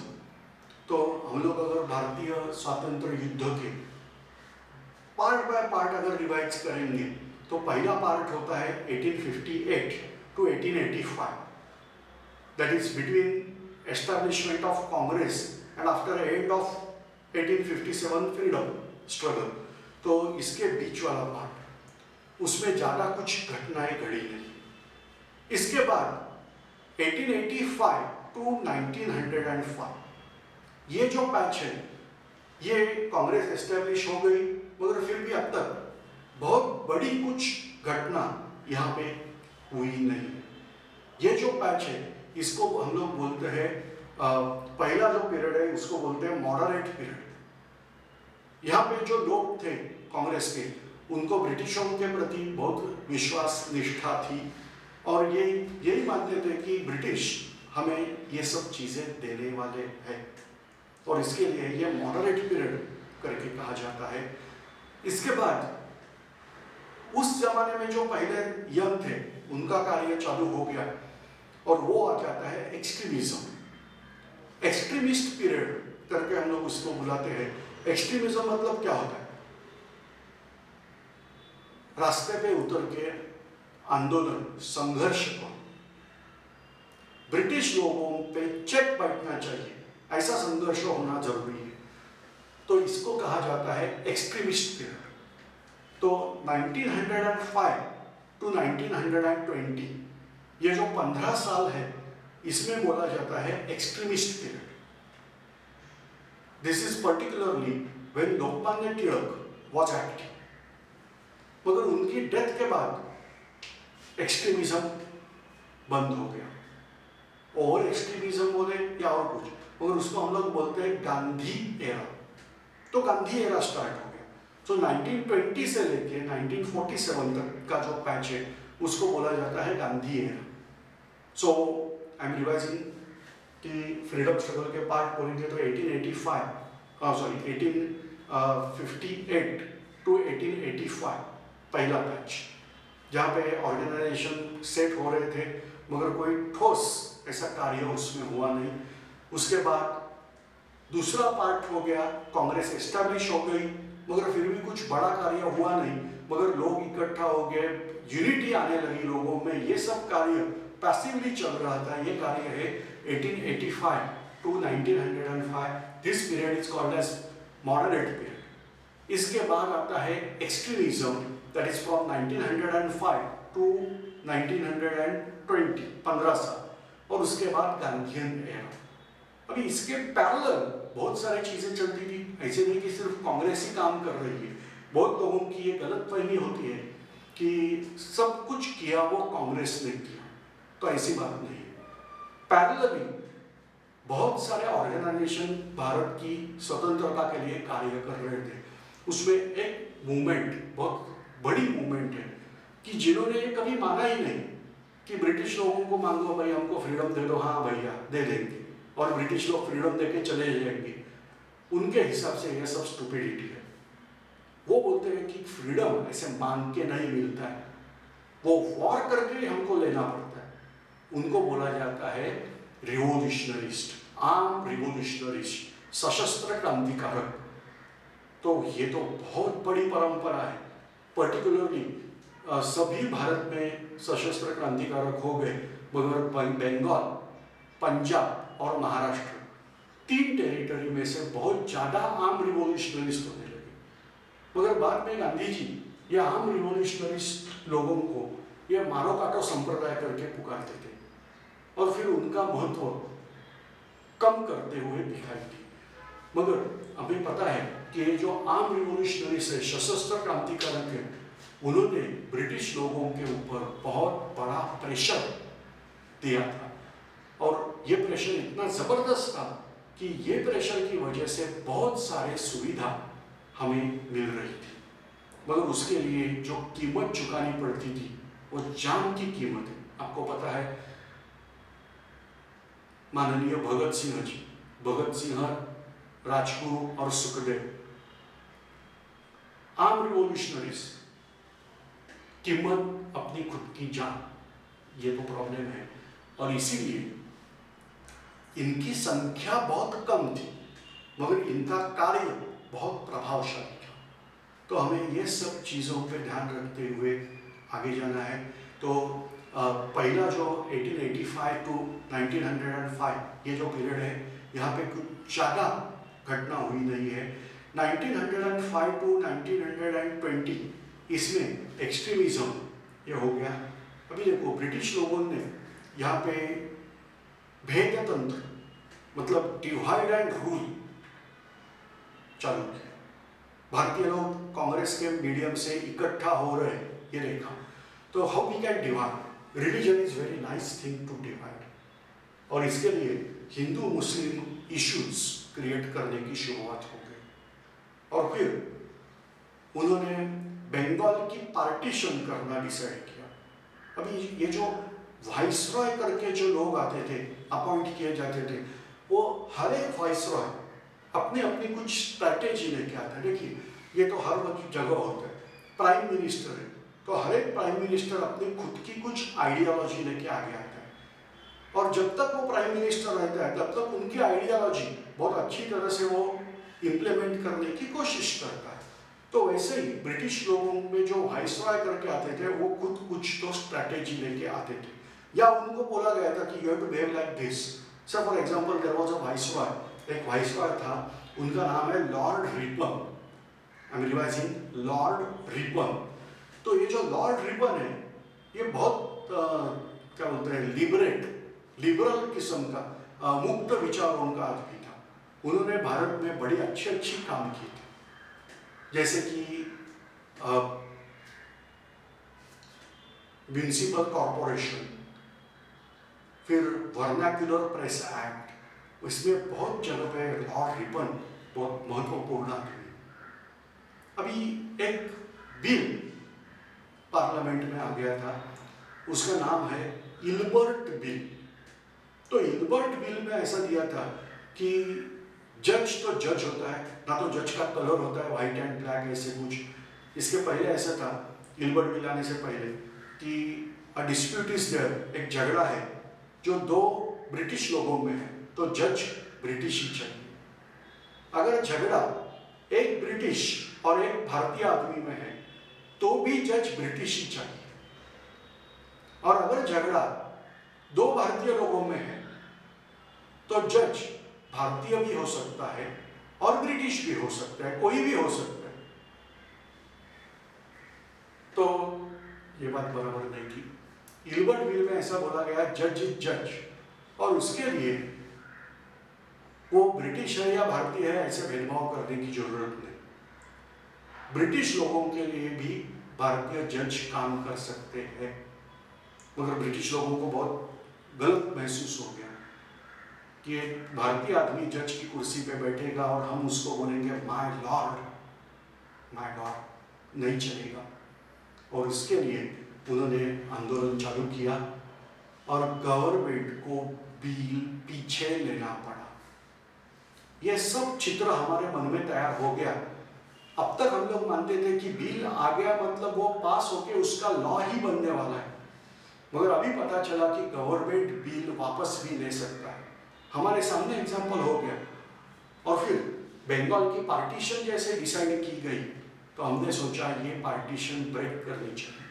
तो हम लोग अगर भारतीय स्वातंत्र युद्ध के पार्ट बाय पार्ट अगर रिवाइज करेंगे तो पहला पार्ट होता है 1858 to 1885, that is between establishment of Congress and after end of 1857 freedom struggle। तो इसके बीच वाला पार्ट, उसमें ज्यादा कुछ घटनाएं घड़ी नहीं। इसके बाद 1885 to 1905 ये जो पैच है, ये कांग्रेस एस्टेब्लिश हो गई, मगर फिर भी अब तक बहुत बड़ी कुछ घटना यहाँ पे हुई नहीं। ये जो पैच है इसको हम लोग बोलते हैं, पहला जो पीरियड है उसको बोलते हैं मॉडरेट पीरियड। यहाँ पे जो लोग थे कांग्रेस के, उनको ब्रिटिशों के प्रति बहुत विश्वास निष्ठा थी, और यही मानते थे कि ब्रिटिश हमें ये सब चीजें देने वाले हैं। और इसके लिए ये मॉडरेट पीरियड करके कहा जाता है। इसके बाद उस जमाने में जो पहले यंग थे उनका कार्य चालू हो गया और वो आ जाता है एक्सट्रीमिज्म। एक्सट्रीमिस्ट पीरियड करके हम लोग उसको बुलाते हैं। एक्सट्रीमिज्म मतलब क्या होता है? रास्ते पे उतर के आंदोलन, संघर्ष को, ब्रिटिश लोगों पे चेक बैठना चाहिए, ऐसा संघर्ष होना जरूरी है, तो इसको कहा जाता है एक्सट्रीमिस्ट पीरियड। तो 1905 टू 1920 ये जो 15 साल है इसमें बोला जाता है extremist period. This is particularly when Lokmanya Tilak was active. मगर उनकी डेथ के बाद एक्सट्रीमिज्म बंद हो गया। ओवर एक्सट्रीमिज्म बोले या और कुछ, मगर उसको हम लोग बोलते हैं गांधी एरा। तो गांधी एरा स्टार्ट हो गया। तो 1920 से लेके 1947 तक का जो पैच है उसको बोला जाता है Gandhi era. So I am revising कि फ्रीडम स्ट्रगल के पार्ट बोलेंगे तो 1858 टू 1885 पहला बैच, जहाँ पे ऑर्गेनाइजेशन सेट हो रहे थे मगर कोई ठोस ऐसा कार्य उसमें हुआ नहीं। उसके बाद दूसरा पार्ट हो गया, कांग्रेस एस्टैब्लिश हो गई मगर फिर भी कुछ बड़ा कार्य हुआ नहीं, मगर लोग इकट्ठा हो गए, यूनिटी आने लगी लोगों में, ये सब कार्य पैसिवली चल रहा था। ये कार्य है 1885 to 1905। This period is called as moderate period. इसके बाद आता है extremism, that is from 1905 to 1920, 15 साल, और उसके बाद गांधीयन एरा। अभी इसके पैरेलल बहुत सारी चीजें चलती थी, ऐसे नहीं कि सिर्फ कांग्रेस ही काम कर रही है। बहुत लोगों की ये गलतफहमी होती है कि सब कुछ किया वो कांग्रेस ने किया, तो ऐसी बात नहीं है। पैरेलली बहुत सारे ऑर्गेनाइजेशन भारत की स्वतंत्रता के लिए कार्य कर रहे थे। उसमें एक मूवमेंट, बहुत बड़ी मूवमेंट है कि जिन्होंने कभी माना ही नहीं कि ब्रिटिश लोगों को मांगो भाई हमको फ्रीडम दे दो, हाँ भैया दे देंगे, और ब्रिटिश लोग फ्रीडम देके चले जाएंगे, उनके हिसाब से यह सब स्टुपिडिटी है। वो बोलते हैं कि फ्रीडम ऐसे मांग के नहीं मिलता है, वो वॉर करके हमको लेना पड़ता है। उनको बोला जाता है रिवोल्यूशनरिस्ट, आर्म रिवोल्यूशनरिस्ट, सशस्त्र क्रांतिकारक। तो ये तो बहुत बड़ी परंपरा है। पर्टिकुलरली सभी भारत में सशस्त्र क्रांतिकारक हो गए, मगर बंगाल, पंजाब और महाराष्ट्र, तीन टेरिटरी में से बहुत ज़्यादा आर्म रिवोल्यूशनरिस्ट होने लगे। मगर बाद में गांधी जी ये आर्म रिवोल्यूशनरिस्ट लोगों को ये मारो काटो संप्रदाय करके पुकारते थे और फिर उनका महत्व कम करते हुए दिखाई दी। मगर हमें पता है कि ये जो आर्म रिवोल्यूशनरिस्ट है, सशस्त्र क्रांतिकारक है, उन्होंने ब्रिटिश लोगों के ऊपर बहुत बड़ा प्रेशर दिया था, और ये प्रेशर इतना ज़बरदस्त था कि ये प्रेशर की वजह से बहुत सारे सुविधा हमें मिल रही थी, मगर उसके लिए जो कीमत चुकानी पड़ती थी वो जान की कीमत है। आपको पता है माननीय भगत सिंह जी, भगत सिंह, राजगुरु और सुखदेव, आर्म रिवोल्यूशनरीज, कीमत अपनी खुद की जान, ये तो प्रॉब्लम है। और इसीलिए इनकी संख्या बहुत कम थी मगर इनका कार्य बहुत प्रभावशाली था। तो हमें ये सब चीज़ों पे ध्यान रखते हुए आगे जाना है। तो पहला जो 1885 टू 1905 ये जो पीरियड है, यहाँ पे कुछ ज़्यादा घटना हुई नहीं है। 1905 टू 1920 इसमें एक्सट्रीमिज्म ये हो गया। अभी देखो ब्रिटिश लोगों ने यहाँ पे भेद तंत्र, मतलब डिवाइड एंड रूल चालू किया। भारतीय लोग कांग्रेस के मीडियम से इकट्ठा हो रहे हैं, ये देखा। तो how we can divide, religion is very nice thing to divide, और इसके लिए हिंदू मुस्लिम इश्यूज क्रिएट करने की शुरुआत हो गई। और फिर उन्होंने बंगाल की पार्टीशन करना डिसाइड किया। अभी ये जो वाइसरॉय करके जो लोग आते थे, अपॉइंट किए जाते थे, वो हर एक वाइसरॉय अपनी अपनी कुछ स्ट्रैटेजी लेके आता है। देखिए, ये तो हर वक्त जगह होता है। प्राइम मिनिस्टर है तो हर एक प्राइम मिनिस्टर अपनी खुद की कुछ आइडियोलॉजी लेके आगे आता है, और जब तक वो प्राइम मिनिस्टर रहता है तब तक उनकी आइडियोलॉजी बहुत अच्छी तरह से वो इम्प्लीमेंट करने की कोशिश करता है। तो वैसे ही ब्रिटिश लोगों में जो वाइसरॉय करके आते थे वो खुद कुछ तो स्ट्रैटेजी लेके आते थे, या उनको बोला गया था कि you have to behave like this. Sir for example there was a viceroy, एक वाइसरॉय था, उनका नाम है Lord Ripon. I am revising, Lord Ripon. तो ये जो लॉर्ड रिपन है ये बहुत क्या बोलते हैं, लिबरल किस्म का मुक्त विचारों का आदमी था। उन्होंने भारत में बड़ी अच्छी काम की थी, जैसे कि म्यूनिसिपल कॉरपोरेशन, फिर वर्नाक्युलर प्रेस एक्ट, उसमें बहुत जगह पे लॉर्ड रिपन बहुत महत्वपूर्ण आदमी। अभी एक बिल पार्लियामेंट में आ गया था, उसका नाम है इल्बर्ट बिल। तो इल्बर्ट बिल में ऐसा दिया था कि जज तो जज होता है ना, तो जज का कलर होता है व्हाइट एंड ब्लैक ऐसे कुछ। इसके पहले ऐसा था, इल्बर्ट बिल आने से पहले, कि अ डिस्प्यूट इज देयर, एक झगड़ा है जो दो ब्रिटिश लोगों में है तो जज ब्रिटिश ही चाहिए। अगर झगड़ा एक ब्रिटिश और एक भारतीय आदमी में है तो भी जज ब्रिटिश ही चाहिए, और अगर झगड़ा दो भारतीय लोगों में है तो जज भारतीय भी हो सकता है और ब्रिटिश भी हो सकता है, कोई भी हो सकता है। तो ये बात बराबर नहीं थी। इल्बर्ट बिल में ऐसा बोला गया जज इज जज, और उसके लिए वो ब्रिटिश है या भारतीय है ऐसे भेदभाव करने की जरूरत नहीं। ब्रिटिश लोगों के लिए भी भारतीय जज काम कर सकते हैं, मगर ब्रिटिश लोगों को बहुत गलत महसूस हो गया कि एक भारतीय आदमी जज की कुर्सी पे बैठेगा और हम उसको बोलेंगे माय लॉर्ड, नहीं चलेगा। और इसके लिए उन्होंने आंदोलन चालू किया और गवर्नमेंट को बिल पीछे लेना पड़ा। यह सब चित्र हमारे मन में तैयार हो गया। अब तक हम लोग मानते थे कि बिल आ गया मतलब वो पास होके उसका लॉ ही बनने वाला है, मगर अभी पता चला कि गवर्नमेंट बिल वापस भी ले सकता है। हमारे सामने एग्जाम्पल हो गया। और फिर बंगाल की पार्टीशन जैसे डिसाइड की गई तो हमने सोचा ये पार्टीशन ब्रेक करनी चाहिए।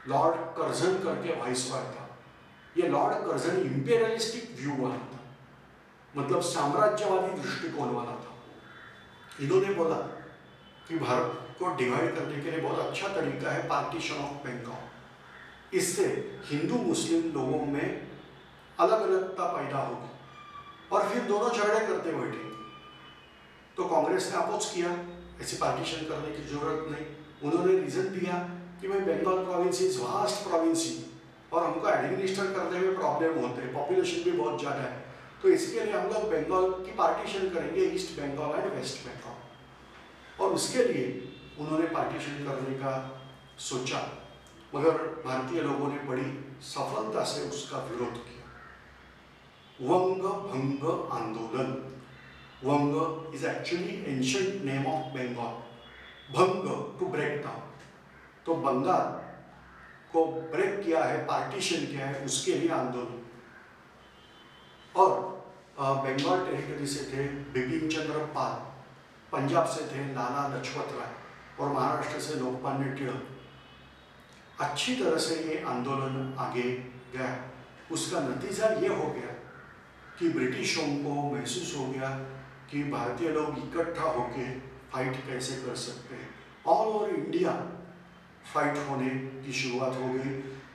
लॉर्ड कर्जन करके वाइसरॉय था। ये लॉर्ड कर्जन इंपीरियलिस्टिक व्यू वाला था, मतलब साम्राज्यवादी दृष्टिकोण वाला था। इन्होंने बोला कि भारत को डिवाइड करने के लिए बहुत अच्छा तरीका है पार्टीशन ऑफ बंगाल। इससे हिंदू मुस्लिम लोगों में अलग अलगता पैदा होगी और फिर दोनों झगड़े करते बैठेंगे। तो कांग्रेस ने अपोज किया, ऐसे पार्टीशन करने की जरूरत नहीं। उन्होंने रीजन दिया कि भाई Bengal province is vast province और हमको एडमिनिस्टर करने में प्रॉब्लम होते हैं, पॉपुलेशन भी बहुत ज़्यादा है, तो इसके लिए हम लोग बंगाल की पार्टीशन करेंगे, East Bengal and West Bengal. और उसके लिए उन्होंने पार्टीशन करने का सोचा, मगर भारतीय लोगों ने बड़ी सफलता से उसका विरोध किया। वंग भंग आंदोलन, Vanga is actually ancient name of Bengal, भंग टू ब्रेक डाउन, तो बंगाल को ब्रेक किया है, पार्टीशन किया है, उसके लिए आंदोलन। और बंगाल टेरिटरी से थे बिपिन चंद्र पाल, पंजाब से थे लाला लजपत राय और महाराष्ट्र से लोकमान्य टिळक। अच्छी तरह से ये आंदोलन आगे गया। उसका नतीजा ये हो गया कि ब्रिटिशों को महसूस हो गया कि भारतीय लोग इकट्ठा होके फाइट कैसे कर सकते हैं। ऑल ओवर इंडिया फाइट होने की शुरुआत हो गई।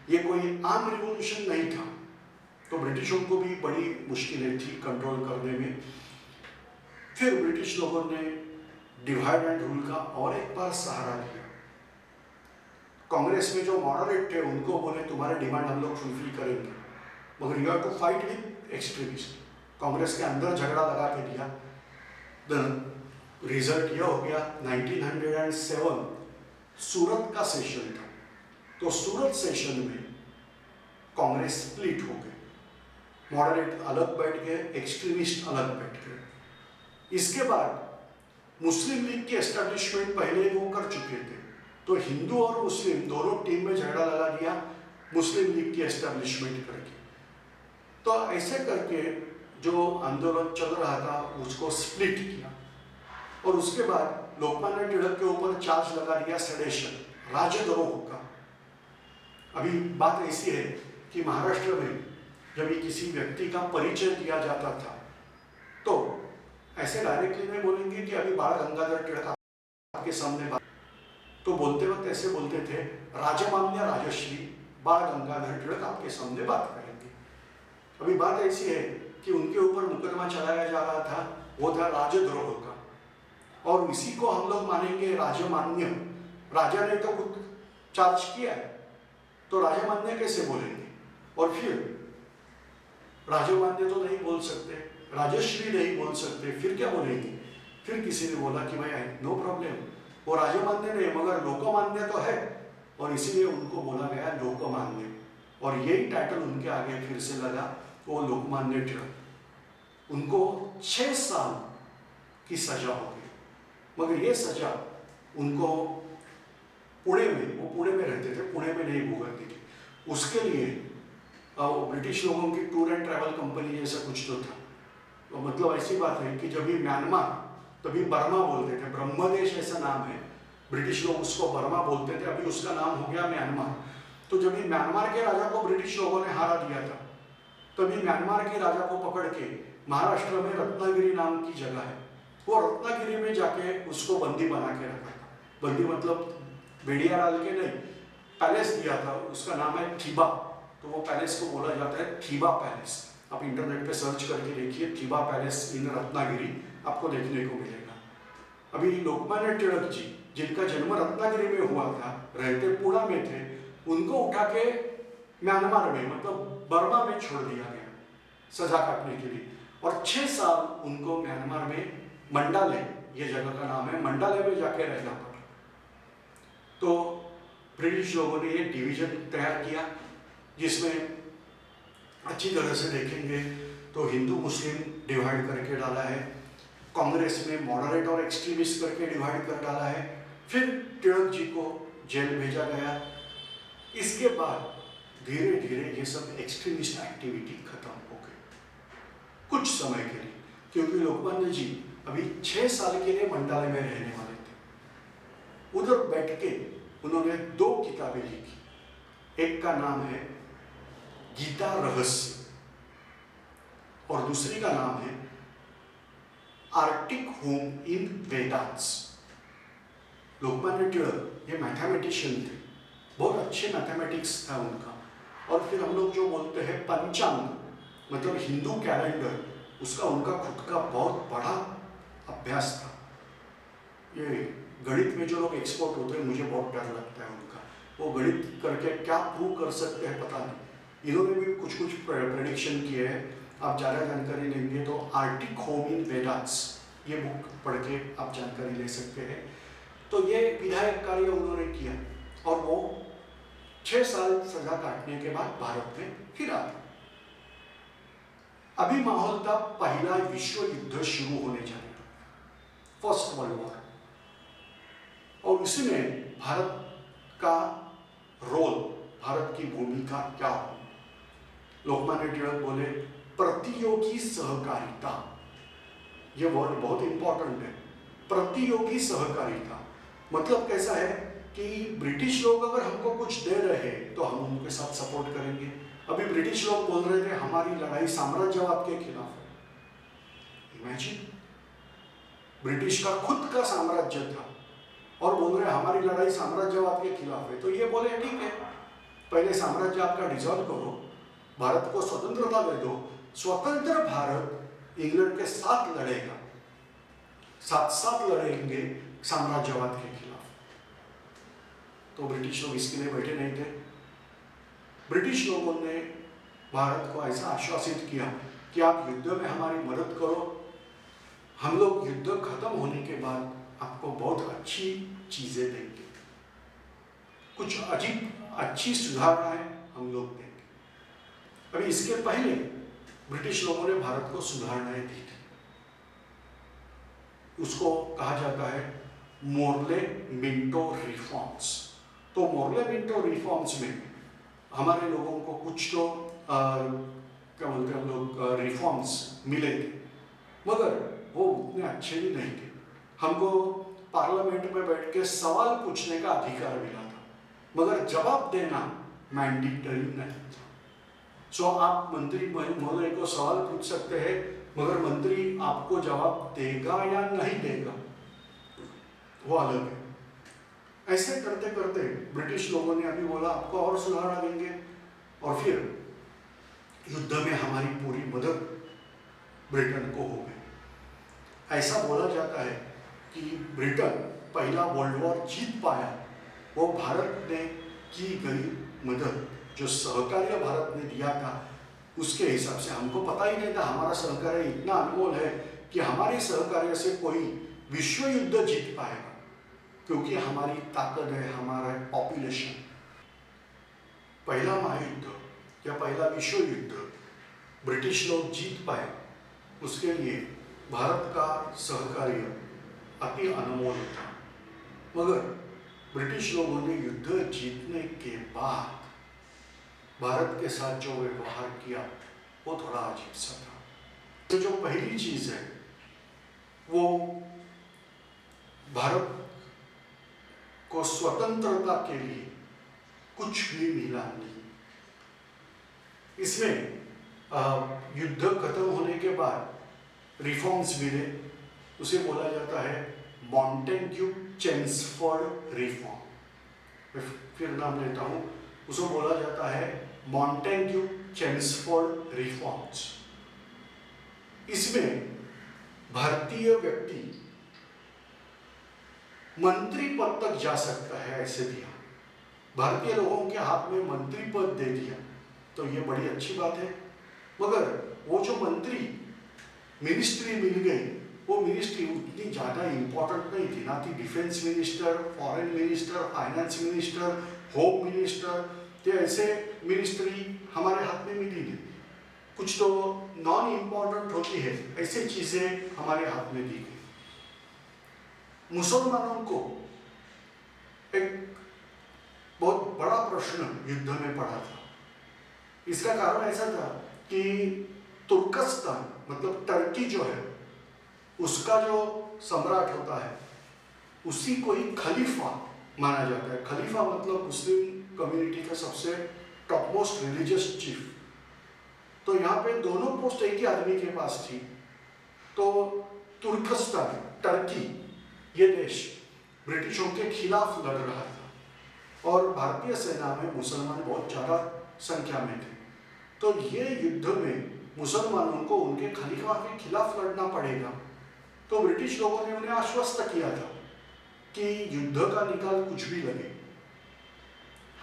ये कोई आम रिवॉल्यूशन नहीं था, तो ब्रिटिशों को भी बड़ी मुश्किलें थी कंट्रोल करने में। फिर ब्रिटिश लोगों ने डिवाइड एंड रूल का और एक बार सहारा लिया। कांग्रेस में जो मॉडरेट थे उनको बोले तुम्हारे डिमांड हम लोग फुलफिल करेंगे, मगर you have to fight with extremist. Congress के अंदर झगड़ा लगा के दिया। रिजल्ट यह हो गया 1907 सूरत का सेशन था, तो सूरत सेशन में कांग्रेस स्प्लिट हो गई। मॉडरेट अलग बैठ गए, एक्सट्रीमिस्ट अलग बैठ गए। इसके बाद मुस्लिम लीग की एस्टेब्लिशमेंट पहले वो कर चुके थे, तो हिंदू और मुस्लिम दोनों टीम में झगड़ा लगा दिया मुस्लिम लीग की एस्टेब्लिशमेंट करके। तो ऐसे करके जो आंदोलन चल रहा था उसको स्प्लिट किया, और उसके बाद लोकमान्य तिलक के ऊपर चार्ज लगा दिया सेडेशन, राजद्रोह का। अभी बात ऐसी है कि महाराष्ट्र में जब किसी व्यक्ति का परिचय दिया जाता था तो ऐसे डायरेक्टली नहीं बोलेंगे कि अभी बाल गंगाधर तिलक आपके सामने बात, तो बोलते वक्त ऐसे बोलते थे, राजमान्य राजश्री बाल गंगाधर तिलक आपके सामने बात करेंगे। अभी बात ऐसी है कि उनके ऊपर मुकदमा चलाया जा रहा था, वो था राजद्रोह का, और इसी को हम लोग मानेंगे राजमान्य। राजा ने तो खुद चार्ज किया है, तो राजमान्य कैसे बोलेंगे? और फिर राजमान्य तो नहीं बोल सकते, राजश्री नहीं बोल सकते, फिर क्या बोलेंगे? फिर किसी ने बोला कि भाई नो प्रॉब्लम, वो राजमान्य नहीं मगर लोकमान्य तो है, और इसीलिए उनको बोला गया लोकमान्य, और यही टाइटल उनके आगे फिर से लगा, वो लोकमान्य तिलक। उनको 6 साल की सजा हो गई, मगर ये सजा उनको पुणे में, वो पुणे में रहते थे, पुणे में नहीं भुगतती थी। उसके लिए ब्रिटिश लोगों की टूर एंड ट्रैवल कंपनी जैसा कुछ तो था। तो मतलब ऐसी बात है कि जब भी म्यांमार, तभी बर्मा बोलते थे, ब्रह्मदेश ऐसा नाम है, ब्रिटिश लोग उसको बर्मा बोलते थे, अभी उसका नाम हो गया म्यांमार। तो जब भी म्यांमार के राजा को ब्रिटिश लोगों ने हारा दिया था, तभी म्यांमार के राजा को पकड़ के महाराष्ट्र में रत्नागिरी नाम की जगह है, वो रत्नागिरी में जाके उसको बंदी बना के रखा था। बंदी मतलब बेड़िया डाल के नहीं, पैलेस दिया था, उसका नाम है थीबा, तो वो पैलेस को बोला जाता है थीबा पैलेस। आप इंटरनेट पे सर्च करके देखिए थीबा पैलेस इन रत्नागिरी, आपको देखने को मिलेगा। अभी लोकमान्य तिलक जी जिनका जन्म रत्नागिरी में हुआ था, रहते पुणे में थे, उनको उठा के म्यांमार में मतलब बर्मा में छोड़ दिया गया सजा काटने के लिए, और 6 साल उनको म्यांमार में मंडाले, ये जगह का नाम है, मंडाले में जाके रहना पड़ा। तो ब्रिटिश लोगों ने ये डिवीजन तैयार किया, जिसमें अच्छी तरह से देखेंगे तो हिंदू मुस्लिम डिवाइड करके डाला है, कांग्रेस में मॉडरेट और एक्सट्रीमिस्ट करके डिवाइड कर डाला है, फिर तिलक जी को जेल भेजा गया। इसके बाद धीरे धीरे ये सब एक्सट्रीमिस्ट एक्टिविटी खत्म हो गई कुछ समय के लिए, क्योंकि लोकमान्य जी अभी 6 साल के लिए मंडाले में रहने वाले थे। उधर बैठ के उन्होंने 2 किताबें लिखी, एक का नाम है गीता रहस्य और दूसरी का नाम है Arctic home in वेदांस। Lokmanya Tilak ये मैथमेटिशियन थे, बहुत अच्छे मैथमेटिक्स था उनका, और फिर हम लोग जो बोलते हैं पंचांग मतलब हिंदू कैलेंडर, उसका उनका खुद का बहुत बड़ा अभ्यास था। ये गणित में जो लोग एक्सपर्ट होते हैं, मुझे बहुत डर लगता है उनका, वो गणित करके क्या प्रूव कर सकते हैं पता नहीं। इन्होंने भी कुछ प्रेडिक्शन किए हैं, आप ज़्यादा जानकारी लेंगे तो आर्टिक होम इन वेदांस ये बुक पढ़ के आप जानकारी ले सकते हैं। तो ये विधायक कार्य उन्होंने किया, और वो 6 साल सजा काटने के बाद भारत में फिर आ गए। अभी माहौल था पहला विश्व युद्ध शुरू होने जा रहा, फर्स्ट वर्ल्ड वॉर, और उसमें भारत का रोल, भारत की भूमिका क्या हो। लोकमान्य तिलक बोले प्रतियोगी सहकारिता, ये वर्ड बहुत इंपॉर्टेंट है। प्रतियोगी सहकारिता मतलब कैसा है कि ब्रिटिश लोग अगर हमको कुछ दे रहे हैं तो हम उनके साथ सपोर्ट करेंगे। अभी ब्रिटिश लोग बोल रहे थे हमारी लड़ाई साम्राज्यवाद के खिलाफ है। इमेजिन, ब्रिटिश का खुद का साम्राज्य था और बोल रहे हमारी लड़ाई साम्राज्यवाद के खिलाफ है। तो ये बोले ठीक है, पहले साम्राज्य आपका डिसॉल्व करो, भारत को स्वतंत्रता दे दो, स्वतंत्र भारत इंग्लैंड के साथ लड़ेगा, साथ साथ लड़ेंगे साम्राज्यवाद के खिलाफ। तो ब्रिटिश लोग इसके लिए बैठे नहीं थे। ब्रिटिश लोगों ने भारत को ऐसा आश्वासित किया कि आप युद्ध में हमारी मदद करो, हम लोग युद्ध खत्म होने के बाद आपको बहुत अच्छी चीजें देंगे, कुछ अजीब अच्छी सुधारणाएं हम लोग देंगे। अभी इसके पहले ब्रिटिश लोगों ने भारत को सुधारणाएं दी थी, उसको कहा जाता है मोर्ले मिंटो रिफॉर्म्स। तो मोर्ले मिंटो रिफॉर्म्स में हमारे लोगों को कुछ तो क्या बोलते हैं हम लोग रिफॉर्म्स मिले थे, मगर वो उतने अच्छे भी नहीं थे। हमको पार्लियामेंट में बैठ के सवाल पूछने का अधिकार मिला था, मगर जवाब देना मैंडेटरी नहीं था। सो आप मंत्री महोदय को सवाल पूछ सकते हैं, मगर मंत्री आपको जवाब देगा या नहीं देगा वो अलग है। ऐसे करते करते ब्रिटिश लोगों ने अभी बोला आपको और सुधार देंगे, और फिर युद्ध में हमारी पूरी मदद ब्रिटेन को हो गई। ऐसा बोला जाता है कि ब्रिटेन पहला वर्ल्ड वॉर जीत पाया वो भारत ने की गई मदद, जो सहकार्य भारत ने दिया था उसके हिसाब से। हमको पता ही नहीं था हमारा सहकार्य इतना अनमोल है कि हमारे सहकार्य से कोई विश्व युद्ध जीत पाएगा, क्योंकि हमारी ताकत है हमारा पॉपुलेशन। पहला महायुद्ध या पहला विश्व युद्ध ब्रिटिश लोग जीत पाए, उसके लिए भारत का सहकार्य अति अनमोल था। मगर ब्रिटिश लोगों ने युद्ध जीतने के बाद भारत के साथ जो व्यवहार किया वो थोड़ा अजीब सा था। तो जो पहली चीज है वो भारत को स्वतंत्रता के लिए कुछ भी मिला नहीं। इसमें युद्ध खत्म होने के बाद रिफॉर्म्स मिले, उसे बोला जाता है मॉन्टेग्यू चेम्सफोर्ड रिफॉर्म। फिर नाम लेता हूं, उसे बोला जाता है मॉन्टेग्यू चेम्सफोर्ड रिफॉर्म्स। इसमें भारतीय व्यक्ति मंत्री पद तक जा सकता है ऐसे दिया, भारतीय लोगों के हाथ में मंत्री पद दे दिया, तो ये बड़ी अच्छी बात है। मगर वो जो मंत्री मिनिस्ट्री मिल गई, वो मिनिस्ट्री उतनी ज़्यादा इंपॉर्टेंट नहीं थी, ना थी defence minister, foreign minister, finance minister, home minister, तो ऐसे मिनिस्ट्री हमारे हाथ में मिली नहीं। कुछ तो नॉन इम्पॉर्टेंट होती है, ऐसी चीज़ें हमारे हाथ में दी गई। मुसलमानों को एक बहुत बड़ा प्रश्न युद्ध में पड़ा था। इसका कारण ऐसा था कि तुर्कस्तान मतलब टर्की जो है, उसका जो सम्राट होता है उसी को ही खलीफा माना जाता है। खलीफा मतलब मुस्लिम कम्युनिटी का सबसे टॉप मोस्ट रिलीजियस चीफ। तो यहाँ पे दोनों पोस्ट एक ही आदमी के पास थी। तो तुर्कस्तान टर्की ये देश ब्रिटिशों के खिलाफ लड़ रहा था और भारतीय सेना में मुसलमान बहुत ज़्यादा संख्या में थे। तो ये युद्ध में मुसलमानों को उनके खलीफा के खिलाफ लड़ना पड़ेगा। तो ब्रिटिश लोगों ने उन्हें आश्वस्त किया था कि युद्ध का निकाल कुछ भी लगे,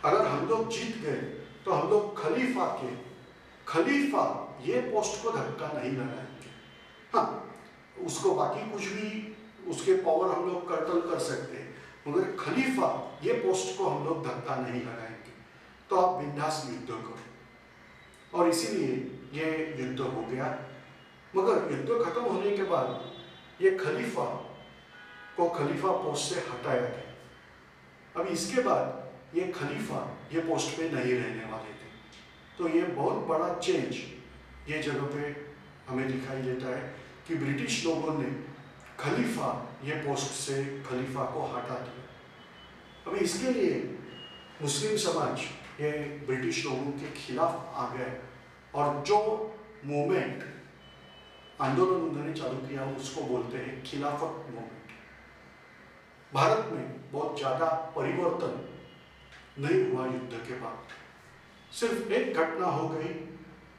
अगर हम लोग जीत गए तो हम लोग खलीफा ये पोस्ट को धक्का नहीं लगाएंगे। हाँ, उसको बाकी कुछ भी उसके पावर हम लोग कर्तल कर सकते हैं, मगर खलीफा ये पोस्ट को हम लोग धक्का नहीं लगाएंगे। तो आप बिंदास युद्ध करो, और इसीलिए ये युद्ध हो गया। मगर युद्ध खत्म होने के बाद ये खलीफा को खलीफा पोस्ट से हटाया गया। अब इसके बाद ये खलीफा ये पोस्ट पे नहीं रहने वाले थे। तो ये बहुत बड़ा चेंज ये जगह पे हमें दिखाई देता है कि ब्रिटिश लोगों ने खलीफा ये पोस्ट से खलीफा को हटा दिया। अभी इसके लिए मुस्लिम समाज ये ब्रिटिश लोगों के खिलाफ आ गए, और जो मूवमेंट आंदोलन उन्होंने चालू किया उसको बोलते हैं खिलाफत मूवमेंट। भारत में बहुत ज़्यादा परिवर्तन नहीं हुआ युद्ध के बाद। सिर्फ एक घटना हो गई,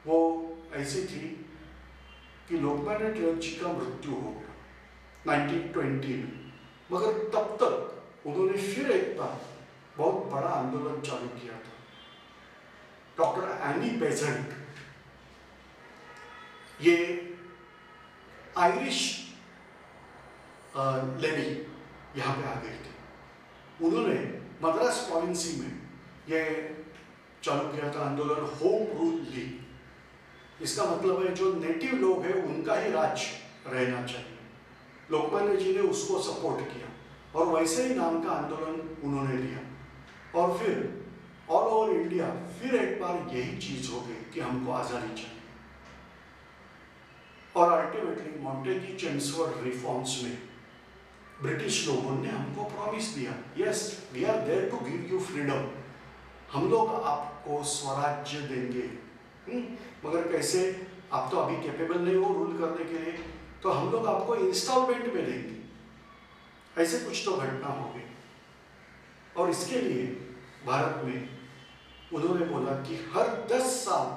वो ऐसी थी कि लोकमान्य तिलक जी का मृत्यु हो गया 1920 में। मगर तब तक उन्होंने फिर एक बार बहुत बड़ा आंदोलन चालू किया था। डॉक्टर एनी बेसेंट ये आयरिश लेडी यहाँ पे आ गए थे। उन्होंने मद्रास प्रोविंसी में ये चालू किया था आंदोलन होम रूल लीग। इसका मतलब है जो नेटिव लोग हैं उनका ही राज रहना चाहिए। लोकमान्य जी ने उसको सपोर्ट किया और वैसे ही नाम का आंदोलन उन्होंने लिया और फिर ऑल ओवर इंडिया फिर एक बार यही चीज हो गई कि हमको आजादी चाहिए। और अल्टीमेटली मॉन्टेग्यू चेम्सफोर्ड रिफॉर्म्स में ब्रिटिश लोगों ने हमको प्रॉमिस दिया, yes we are there to give you freedom, हम लोग आपको स्वराज्य देंगे। मगर कैसे, आप तो अभी कैपेबल नहीं हो रूल करने के लिए, तो हम लोग आपको इंस्टॉलमेंट में देंगे। ऐसे कुछ तो घटना हो गई और इसके लिए भारत में उन्होंने बोला कि हर 10 साल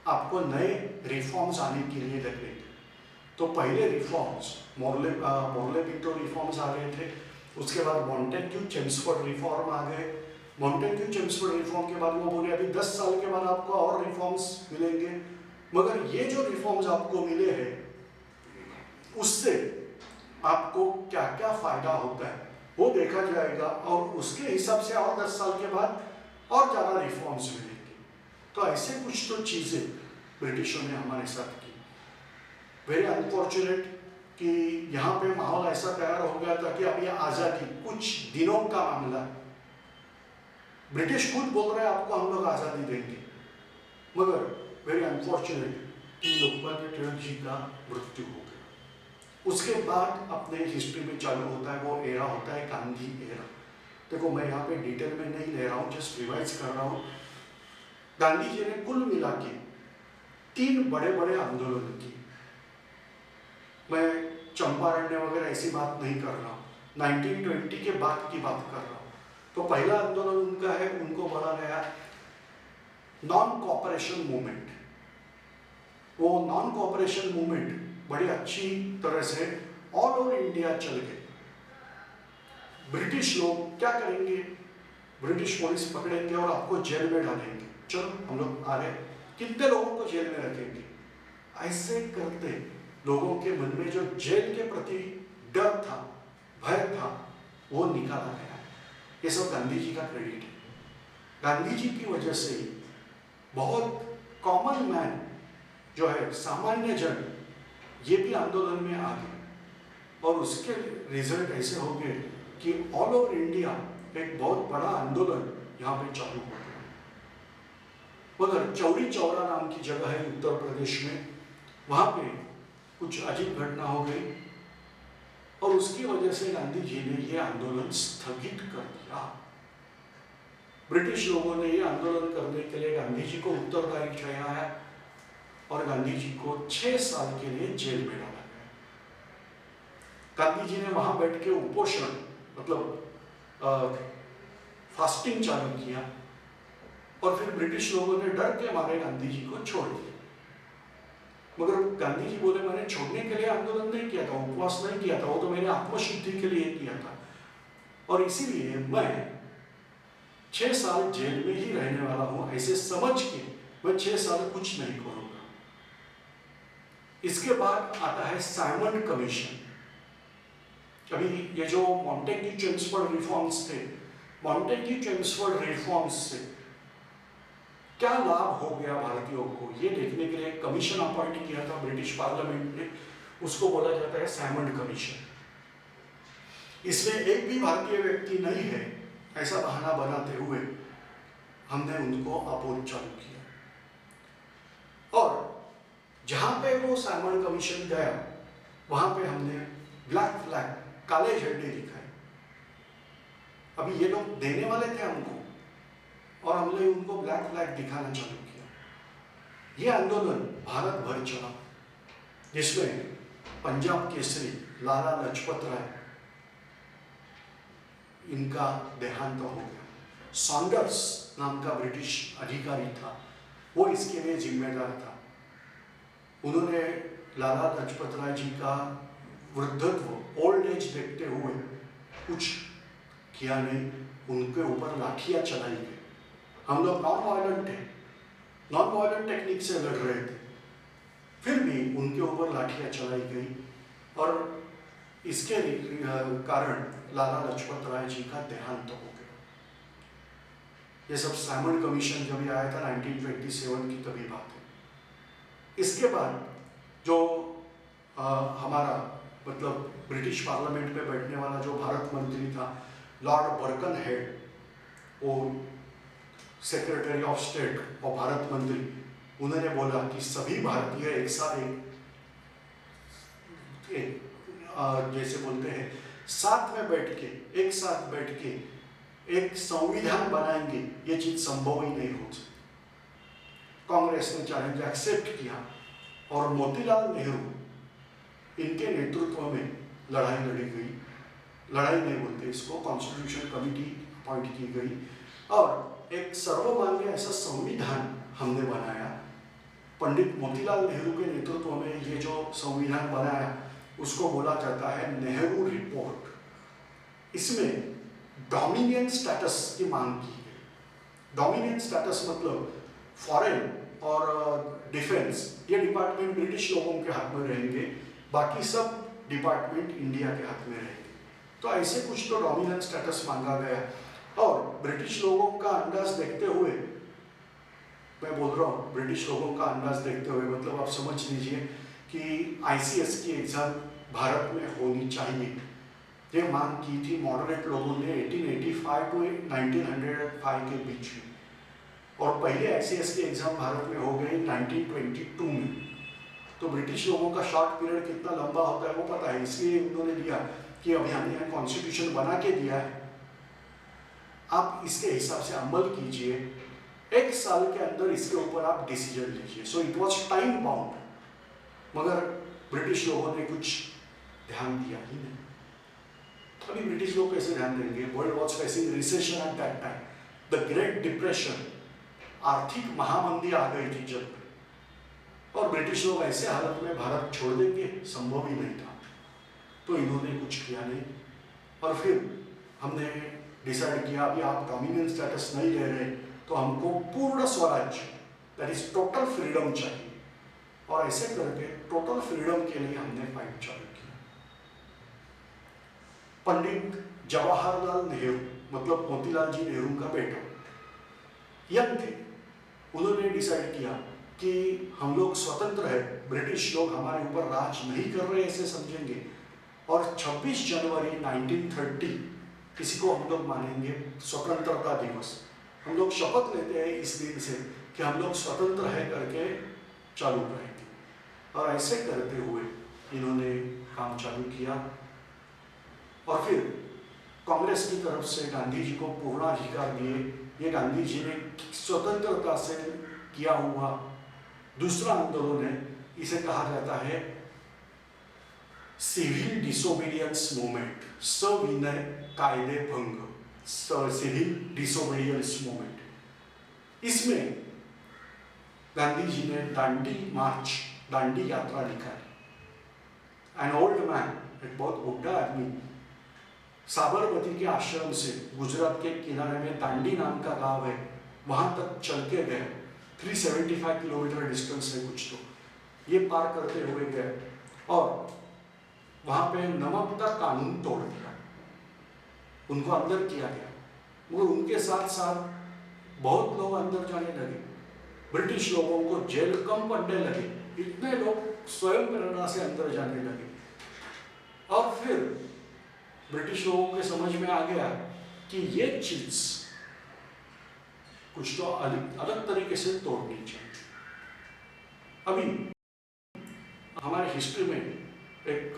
आपको नए रिफॉर्म्स आने के लिए लगेंगे। तो पहले रिफॉर्म्स मोरले पिंटो रिफॉर्म्स आ गए थे, उसके बाद मॉन्टेग्यू चेम्सफोर्ड रिफॉर्म आ गए। मॉन्टेग्यू चेम्सफोर्ड रिफॉर्म के बाद वो बोले अभी 10 साल के बाद आपको और रिफॉर्म्स मिलेंगे, मगर ये जो रिफॉर्म्स आपको मिले हैं उससे आपको क्या क्या फायदा होता है वो देखा जाएगा और उसके हिसाब से और 10 साल के बाद और ज़्यादा रिफॉर्म्स मिलेंगे। तो ऐसे कुछ तो चीज़ें ब्रिटिशों ने हमारे साथ की। वेरी अनफॉर्चुनेट कि यहाँ पे माहौल ऐसा तैयार हो गया था कि अब ये आज़ादी कुछ दिनों का मामला, ब्रिटिश खुद बोल रहे हैं आपको हम लोग आज़ादी देंगे, मगर वेरी अनफॉर्चुनेट कि लोकमान्य तिलक जी का मृत्यु हो गया। उसके बाद अपने हिस्ट्री में चालू होता है वो एरा होता है गांधी एरा। देखो मैं यहाँ पे डिटेल में नहीं ले रहा हूँ, जस्ट रिवाइज कर रहा हूँ। गांधी जी ने कुल मिला के 3 बड़े बड़े आंदोलन किए। मैं चंपारण वगैरह ऐसी बात नहीं कर रहा हूँ, 1920 के बाद की बात कर रहा हूँ। तो पहला आंदोलन उनका है, उनको बोला गया नॉन कॉपरेशन मूवमेंट। वो नॉन कॉपरेशन मूवमेंट बड़ी अच्छी तरह से ऑल ओवर इंडिया चल गए। ब्रिटिश लोग क्या करेंगे, ब्रिटिश पुलिस पकड़ेंगे और आपको जेल में डालेंगे, चलो हम लोग आ रहे, कितने लोगों को जेल में रखेंगे। ऐसे करते लोगों के मन में जो जेल के प्रति डर था, भय था, वो निकाला गया। ये सब गांधी जी का क्रेडिट है। गांधी जी की वजह से ही बहुत कॉमन मैन जो है, सामान्य जन, ये भी आंदोलन में आ गए और उसके रिजल्ट ऐसे हो गए कि ऑल ओवर इंडिया एक बहुत बड़ा आंदोलन यहाँ पे चालू हो गया। मगर चौरी चौरा नाम की जगह है उत्तर प्रदेश में, वहाँ पे कुछ अजीब घटना हो गई और उसकी वजह से गांधी जी ने ये आंदोलन स्थगित कर दिया। ब्रिटिश लोगों ने ये आंदोलन करने के लिए गांधी जी को उत्तरदायी ठहराया और गांधी जी को 6 साल के लिए जेल में डाला गया। गांधी जी ने वहां बैठ के उपोषण मतलब फास्टिंग चालू किया और फिर ब्रिटिश लोगों ने डर के मारे गांधी जी को छोड़ दिया। मगर गांधी जी बोले मैंने छोड़ने के लिए आंदोलन नहीं किया था, उपवास नहीं किया था, वो तो मेरे आत्मशुद्धि के लिए किया था और इसीलिए मैं 6 साल जेल में ही रहने वाला हूं, ऐसे समझ के मैं 6 साल कुछ नहीं करूंगा। इसके बाद आता है साइमन कमीशन। अभी ये जो मॉन्टेग्यू चेम्सफोर्ड रिफॉर्म्स थे, मॉन्टेग्यू चेम्सफोर्ड रिफॉर्म्स से क्या लाभ हो गया भारतीयों को, ये देखने के लिए एक कमीशन अपॉइंट किया था ब्रिटिश पार्लियामेंट ने, उसको बोला जाता है साइमन कमीशन। इसमें एक भी भारतीय व्यक्ति नहीं है ऐसा बहाना बनाते हुए हमने उनको अपोज चालू किया और जहां पे वो साइमन कमीशन गया वहां पे हमने ब्लैक फ्लैग, काले झंडे दिखाए। अभी ये लोग देने वाले थे हमको और हमने उनको ब्लैक फ्लैग दिखाना चालू किया। ये आंदोलन भारत भर चला जिसमें पंजाब केसरी लाला लाजपत राय, इनका देहांत हो गया। सॉन्डर्स नाम का ब्रिटिश अधिकारी था, वो इसके लिए जिम्मेदार था। उन्होंने लाला लाजपत राय जी का वृद्धत्व, ओल्ड एज देखते हुए कुछ किया नहीं, उनके ऊपर लाठियां चलाई गई। हम लोग नॉन वायलेंट थे, नॉन वायलेंट टेक्निक से लड़ रहे थे, फिर भी उनके ऊपर लाठियां चलाई गई और इसके कारण लाला लाजपत राय जी का देहांत हो गया। ये सब साइमन कमीशन जब आया था 1927 की तभी बात है। इसके बाद जो हमारा मतलब ब्रिटिश पार्लियामेंट में बैठने वाला जो भारत मंत्री था लॉर्ड बर्कनहेड, वो सेक्रेटरी ऑफ स्टेट और भारत मंत्री, उन्होंने बोला कि सभी भारतीय एक साथ जैसे बोलते हैं साथ में बैठ के, एक साथ बैठ के एक संविधान बनाएंगे, ये चीज संभव ही नहीं हो सकती। कांग्रेस ने चैलेंज एक्सेप्ट किया और मोतीलाल नेहरू इनके नेतृत्व में लड़ाई लड़ी गई। लड़ाई नहीं बोलते इसको, कॉन्स्टिट्यूशन कमेटी अपॉइंट की गई और एक सर्वमान्य ऐसा संविधान हमने बनाया। पंडित मोतीलाल नेहरू के नेतृत्व में ये जो संविधान बनाया उसको बोला जाता है नेहरू रिपोर्ट। इसमें डोमिनियन स्टेटस की मांग की गई। डोमिनियन स्टेटस मतलब फॉरेन और डिफेंस, ये डिपार्टमेंट ब्रिटिश लोगों के हाथ में रहेंगे, बाकी सब डिपार्टमेंट इंडिया के हाथ में रहेंगे। तो ऐसे कुछ तो डोमिनियन स्टेटस मांगा गया और ब्रिटिश लोगों का अंदाज देखते हुए, मैं बोल रहा हूँ ब्रिटिश लोगों का अंदाज देखते हुए मतलब आप समझ लीजिए कि आईसीएस की एग्जाम भारत में होनी चाहिए, ये मांग की थी मॉडरेट लोगों ने 1885 टू 1905 के बीच में। और पहले आईसीएस की एग्जाम भारत में हो गई 1922 में। तो ब्रिटिश लोगों का शॉर्ट पीरियड कितना लंबा होता है वो पता है, इसलिए उन्होंने दिया कि अभी हमने यहाँ कॉन्स्टिट्यूशन बना के दिया है, आप इसके हिसाब से अमल कीजिए, एक साल के अंदर इसके ऊपर आप डिसीजन लीजिए। So it was time bound, मगर ब्रिटिश लोगों ने कुछ ध्यान दिया ही नहीं। अभी ब्रिटिश लोग कैसे ध्यान देंगे? World was facing recession eight that time, the great depression, आर्थिक महामंदी आ गई थी जब, और ब्रिटिश लोग ऐसे हालत में भारत छोड़ देंगे, संभव ही नहीं था। तो इन्होंने कुछ किया नहीं और फिर हमने डिसाइड किया अभी आप डोमिनियन स्टेटस नहीं ले रहे तो हमको पूर्ण स्वराज्य, दैट इज टोटल फ्रीडम चाहिए। और ऐसे करके टोटल फ्रीडम के लिए हमने फाइट चालू किया। पंडित जवाहरलाल नेहरू मतलब मोतीलाल जी नेहरू का बेटा यंग थे, उन्होंने डिसाइड किया कि हम लोग स्वतंत्र है, ब्रिटिश लोग हमारे ऊपर राज नहीं कर रहे ऐसे समझेंगे, और 26 जनवरी 1930 किसी को हम लोग मानेंगे स्वतंत्रता दिवस। हम लोग शपथ लेते हैं इस दिन से कि हम लोग स्वतंत्र है करके चालू रहेंगे। और ऐसे करते हुए इन्होंने काम चालू किया और फिर कांग्रेस की तरफ से गांधी जी को पूर्णाधिकार दिए। ये गांधी जी ने स्वतंत्रता से किया हुआ दूसरा आंदोलन है, इसे कहा जाता है सिविल डिसोबीडियंस मूवमेंट, सविनय कायदे भंग, सिविल डिसोबीडियंस मूवमेंट। इसमें गांधी जी ने दांडी मार्च, दांडी यात्रा निकाली। एन ओल्ड मैन, एक बहुत बुढ़ा आदमी, साबरमती के आश्रम से गुजरात के किनारे में दांडी नाम का गांव है, वहां तक चल के गए। 375 किलोमीटर डिस्टेंस है कुछ, तो ये पार करते हुए गए और वहां पे नमक का कानून तोड़ दिया, उनको अंदर किया गया। मगर उनके साथ साथ बहुत लोग अंदर जाने लगे, ब्रिटिश लोगों को जेल कम पड़ने लगे, इतने लोग स्वयं प्रेरणा से अंदर जाने लगे। और फिर ब्रिटिश लोगों के समझ में आ गया कि ये चीज कुछ तो अलग तरीके से तोड़नी चाहिए। अभी हमारे हिस्ट्री में एक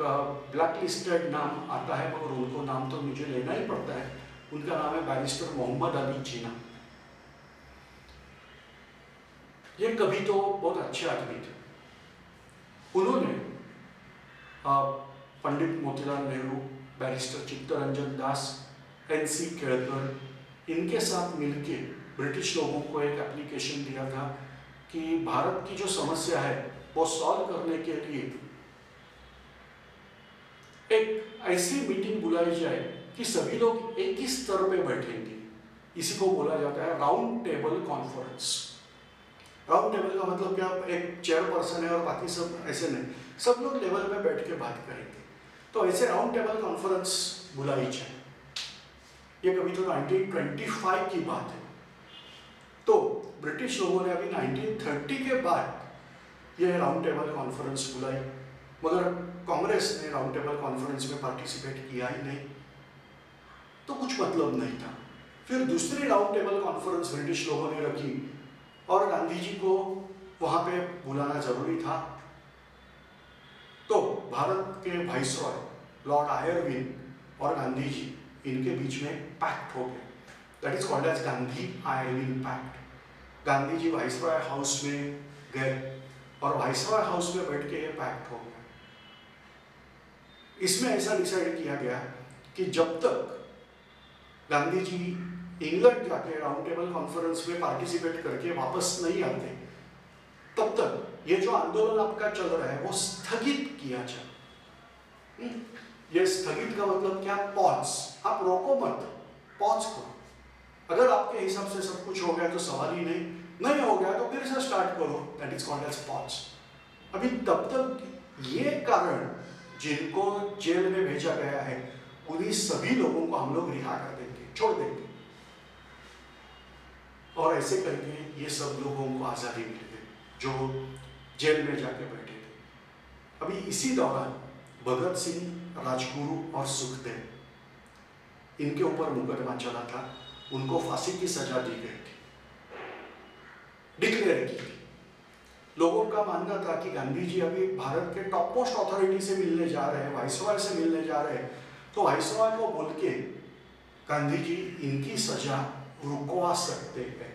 ब्लैक लिस्टेड नाम आता है, मगर उनको नाम तो मुझे लेना ही पड़ता है। उनका नाम है बैरिस्टर मोहम्मद अली जिन्ना। ये कभी तो बहुत अच्छे आदमी थे। उन्होंने पंडित मोतीलाल नेहरू, बैरिस्टर चित्तरंजन दास, एनसी केळकर, इनके साथ मिलके ब्रिटिश लोगों को एक एप्लीकेशन दिया था कि भारत की जो समस्या है वो सॉल्व करने के लिए एक ऐसी मीटिंग बुलाई जाए कि सभी लोग एक ही स्तर पे बैठेंगे। इसी को बोला जाता है round table conference. Round table का मतलब क्या, एक चेयरपर्सन है और बाकी सब ऐसे नहीं, सब लोग लेवल पे बैठ के बात करेंगे। तो ऐसे राउंड टेबल कॉन्फ्रेंस बुलाई जाए। ये कभी तो 1925 की बात है। तो ब्रिटिश लोगों ने अभी 1930 के बाद ये राउंड टेबल कॉन्फ्रेंस बुलाई मगर कांग्रेस ने राउंड टेबल कॉन्फ्रेंस में पार्टिसिपेट किया ही नहीं, तो कुछ मतलब नहीं था। फिर दूसरी राउंड टेबल कॉन्फ्रेंस ब्रिटिश लोगों ने रखी और गांधी जी को वहाँ पे बुलाना जरूरी था। तो भारत के वाइसरॉय लॉर्ड आयरविन और गांधी जी, इनके बीच में पैक्ट हो गया, that is called as Gandhi Irwin pact. Gandhi ji viceroy house में गए और वाइसरॉय हाउस में बैठ के ये पैक्ट हो गया। इसमें ऐसा डिसाइड किया गया कि जब तक गांधी जी इंग्लैंड जाके राउंड टेबल कॉन्फ्रेंस में पार्टिसिपेट करके वापस नहीं आते, तब तक ये जो आंदोलन आपका चल रहा है वो स्थगित किया जाए। ये स्थगित का मतलब क्या? पॉज। आप रोको मत, पॉज करो। अगर आपके हिसाब से सब कुछ हो गया तो सवाल ही नहीं हो गया तो फिर से स्टार्ट करो, that is called as pause. अभी तब तक ये कारण जिनको जेल में भेजा गया है उन्हीं सभी लोगों को हम लोग रिहा कर देंगे, छोड़ देंगे, और ऐसे करके ये सब लोगों को आज़ादी मिल गई जो जेल में जाके बैठे थे। अभी इसी दौरान भगत सिंह, राजगुरु और सुखदेव, इनके ऊपर मुकदमा चला था, उनको फांसी की सजा दी गई थी, डिक्लेयर की थी। लोगों का मानना था कि गांधी जी अभी भारत के टॉप मोस्ट अथॉरिटी से मिलने जा रहे हैं, वाइसरॉय से मिलने जा रहे हैं, तो वाइसरॉय को बोल के गांधी जी इनकी सजा रुकवा सकते हैं।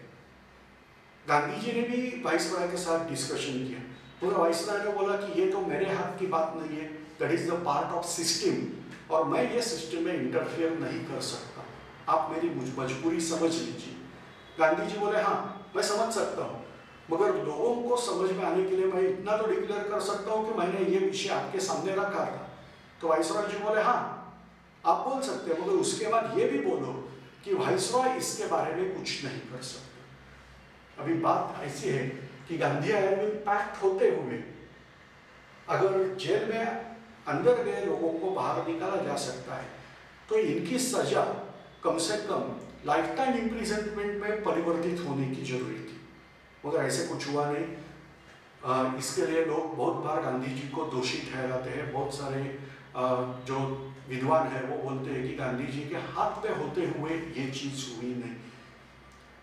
गांधी जी ने भी वाइसरॉय के साथ डिस्कशन किया, मगर वाइसरॉय ने बोला कि ये तो मेरे हाथ की बात नहीं है, that is the part of system, और मैं ये सिस्टम में इंटरफेयर नहीं कर सकता, आप मेरी मजबूरी समझ लीजिए। गांधी जी बोले हाँ मैं समझ सकता हूँ, मगर लोगों को समझ में आने के लिए मैं इतना तो डिक्लेयर कर सकता हूँ कि मैंने ये विषय आपके सामने रखा था। तो वाइसरॉय जी बोले हाँ आप बोल सकते हैं, मगर उसके बाद ये भी बोलो कि वाइसरॉय इसके बारे में कुछ नहीं कर सकते। अभी बात ऐसी है कि गांधी आयरविन पैक्ट होते हुए अगर जेल में अंदर गए लोगों को बाहर निकाला जा सकता है, तो इनकी सजा कम से कम लाइफ टाइम इम्प्रिजनमेंट में परिवर्तित होने की जरूरी थी, मगर ऐसे कुछ हुआ नहीं। इसके लिए लोग बहुत बार गांधी जी को दोषी ठहराते हैं। बहुत सारे जो विद्वान हैं वो बोलते हैं कि गांधी जी के हाथ पे होते हुए ये चीज़ हुई नहीं।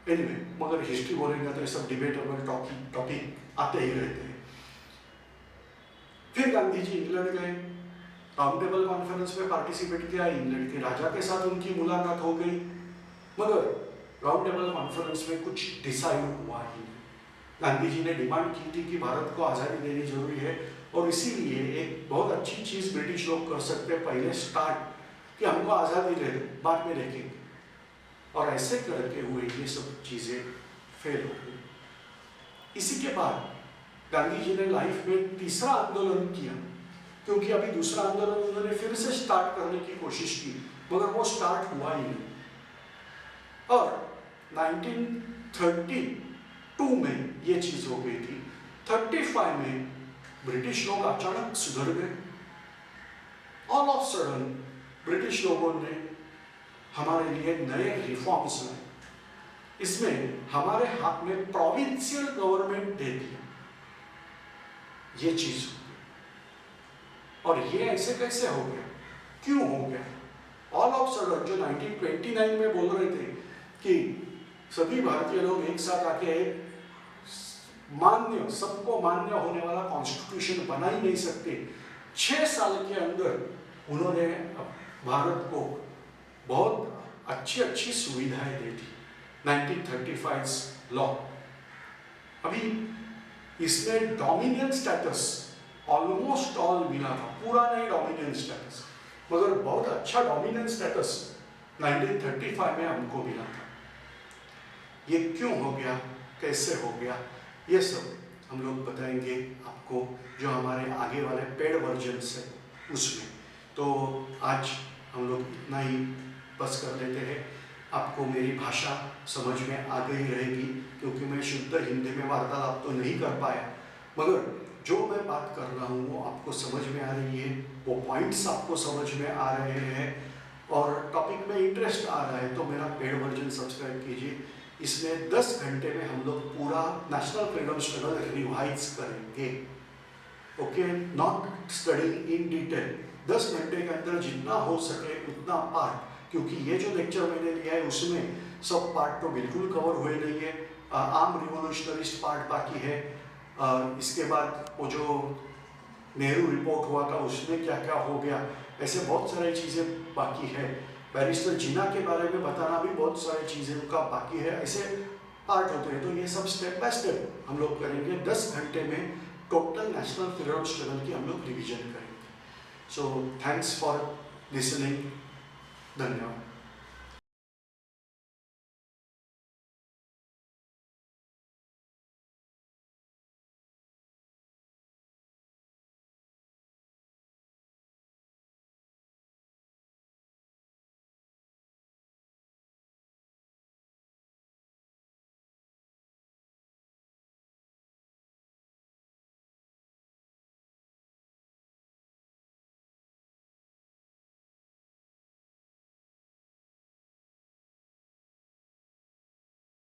एनीवे, मगर हिस्ट्री बोलेंगे तो ये सब डिबेटेबल टॉपिक आते ही रहते हैं। फिर गांधी जी इंग्लैंड गए, राउंड टेबल कॉन्फ्रेंस में पार्टिसिपेट किया, इंग्लैंड के राजा के साथ उनकी मुलाकात हो गई, मगर राउंड टेबल कॉन्फ्रेंस में कुछ डिसाइड हुआ ही नहीं। गांधी जी ने डिमांड की थी कि भारत को आज़ादी देनी जरूरी है, और इसीलिए एक बहुत अच्छी चीज़ ब्रिटिश लोग कर सकते हैं, पहले स्टार्ट कि हमको आज़ादी दे दो, बाद में देखेंगे, और ऐसे करके हुए ये सब चीज़ें फेल हो गई। इसी के बाद गांधी जी ने लाइफ में तीसरा आंदोलन किया, क्योंकि अभी दूसरा आंदोलन उन्होंने फिर से स्टार्ट करने की कोशिश की, मगर वो स्टार्ट हुआ ही नहीं। और 1932 में ये चीज़ हो गई थी। 35 में ब्रिटिश लोग अचानक सुधर गए। ऑल ऑफ सडन ब्रिटिश लोगों ने हमारे लिए नए रिफॉर्म्स लाए। इसमें हमारे हाथ में प्रोविंशियल गवर्नमेंट दे दिया, ये चीज हो गई। और ये ऐसे कैसे हो गया, क्यों हो गया? ऑल ऑफ सडन जो 1929 में बोल रहे थे कि सभी भारतीय लोग एक साथ आके मान्य, सबको मान्य होने वाला कॉन्स्टिट्यूशन बना ही नहीं सकते, 6 साल के अंदर उन्होंने भारत को बहुत अच्छी सुविधाएं दे दी। 1935 लॉ, अभी इसमें डोमिनियन स्टेटस ऑलमोस्ट ऑल मिला था, पूरा नहीं डोमिनियन स्टेटस, मगर बहुत अच्छा डोमिनियन स्टेटस 1935 में हमको मिला था। ये क्यों हो गया, कैसे हो गया, ये सब हम लोग बताएंगे आपको जो हमारे आगे वाले पेड वर्जन है उसमें। तो आज हम लोग इतना ही बस कर लेते हैं। आपको मेरी भाषा समझ में आ गई रहेगी, क्योंकि मैं शुद्ध हिंदी में वार्तालाप तो नहीं कर पाया, मगर जो मैं बात कर रहा हूँ वो आपको समझ में आ रही है, वो पॉइंट्स आपको समझ में आ रहे हैं और टॉपिक में इंटरेस्ट आ रहा है, तो मेरा पेड वर्जन सब्सक्राइब कीजिए। इसमें 10 घंटे में हम लोग पूरा नेशनल फ्रीडम स्ट्रगल रिवाइज करेंगे। Okay, not study in detail. 10 घंटे के अंदर जितना हो सके उतना पार्ट, क्योंकि ये जो लेक्चर मैंने लिया है उसमें सब पार्ट तो बिल्कुल कवर हुए नहीं है। आर्म रिवोल्यूशनरिस्ट पार्ट बाकी है। इसके बाद वो जो नेहरू रिपोर्ट हुआ था उसमें क्या क्या हो गया, ऐसे बहुत सारी चीज़ें बाकी है। बैरिस्टर जिन्ना के बारे में बताना भी बहुत सारी चीज़ें का बाकी है। ऐसे पार्ट होते हैं, तो ये सब स्टेप बाय स्टेप हम लोग करेंगे। 10 घंटे में टोटल नेशनल फ्रीडम स्ट्रगल की हम लोग रिविजन करेंगे। So thanks for listening. धन्यवाद।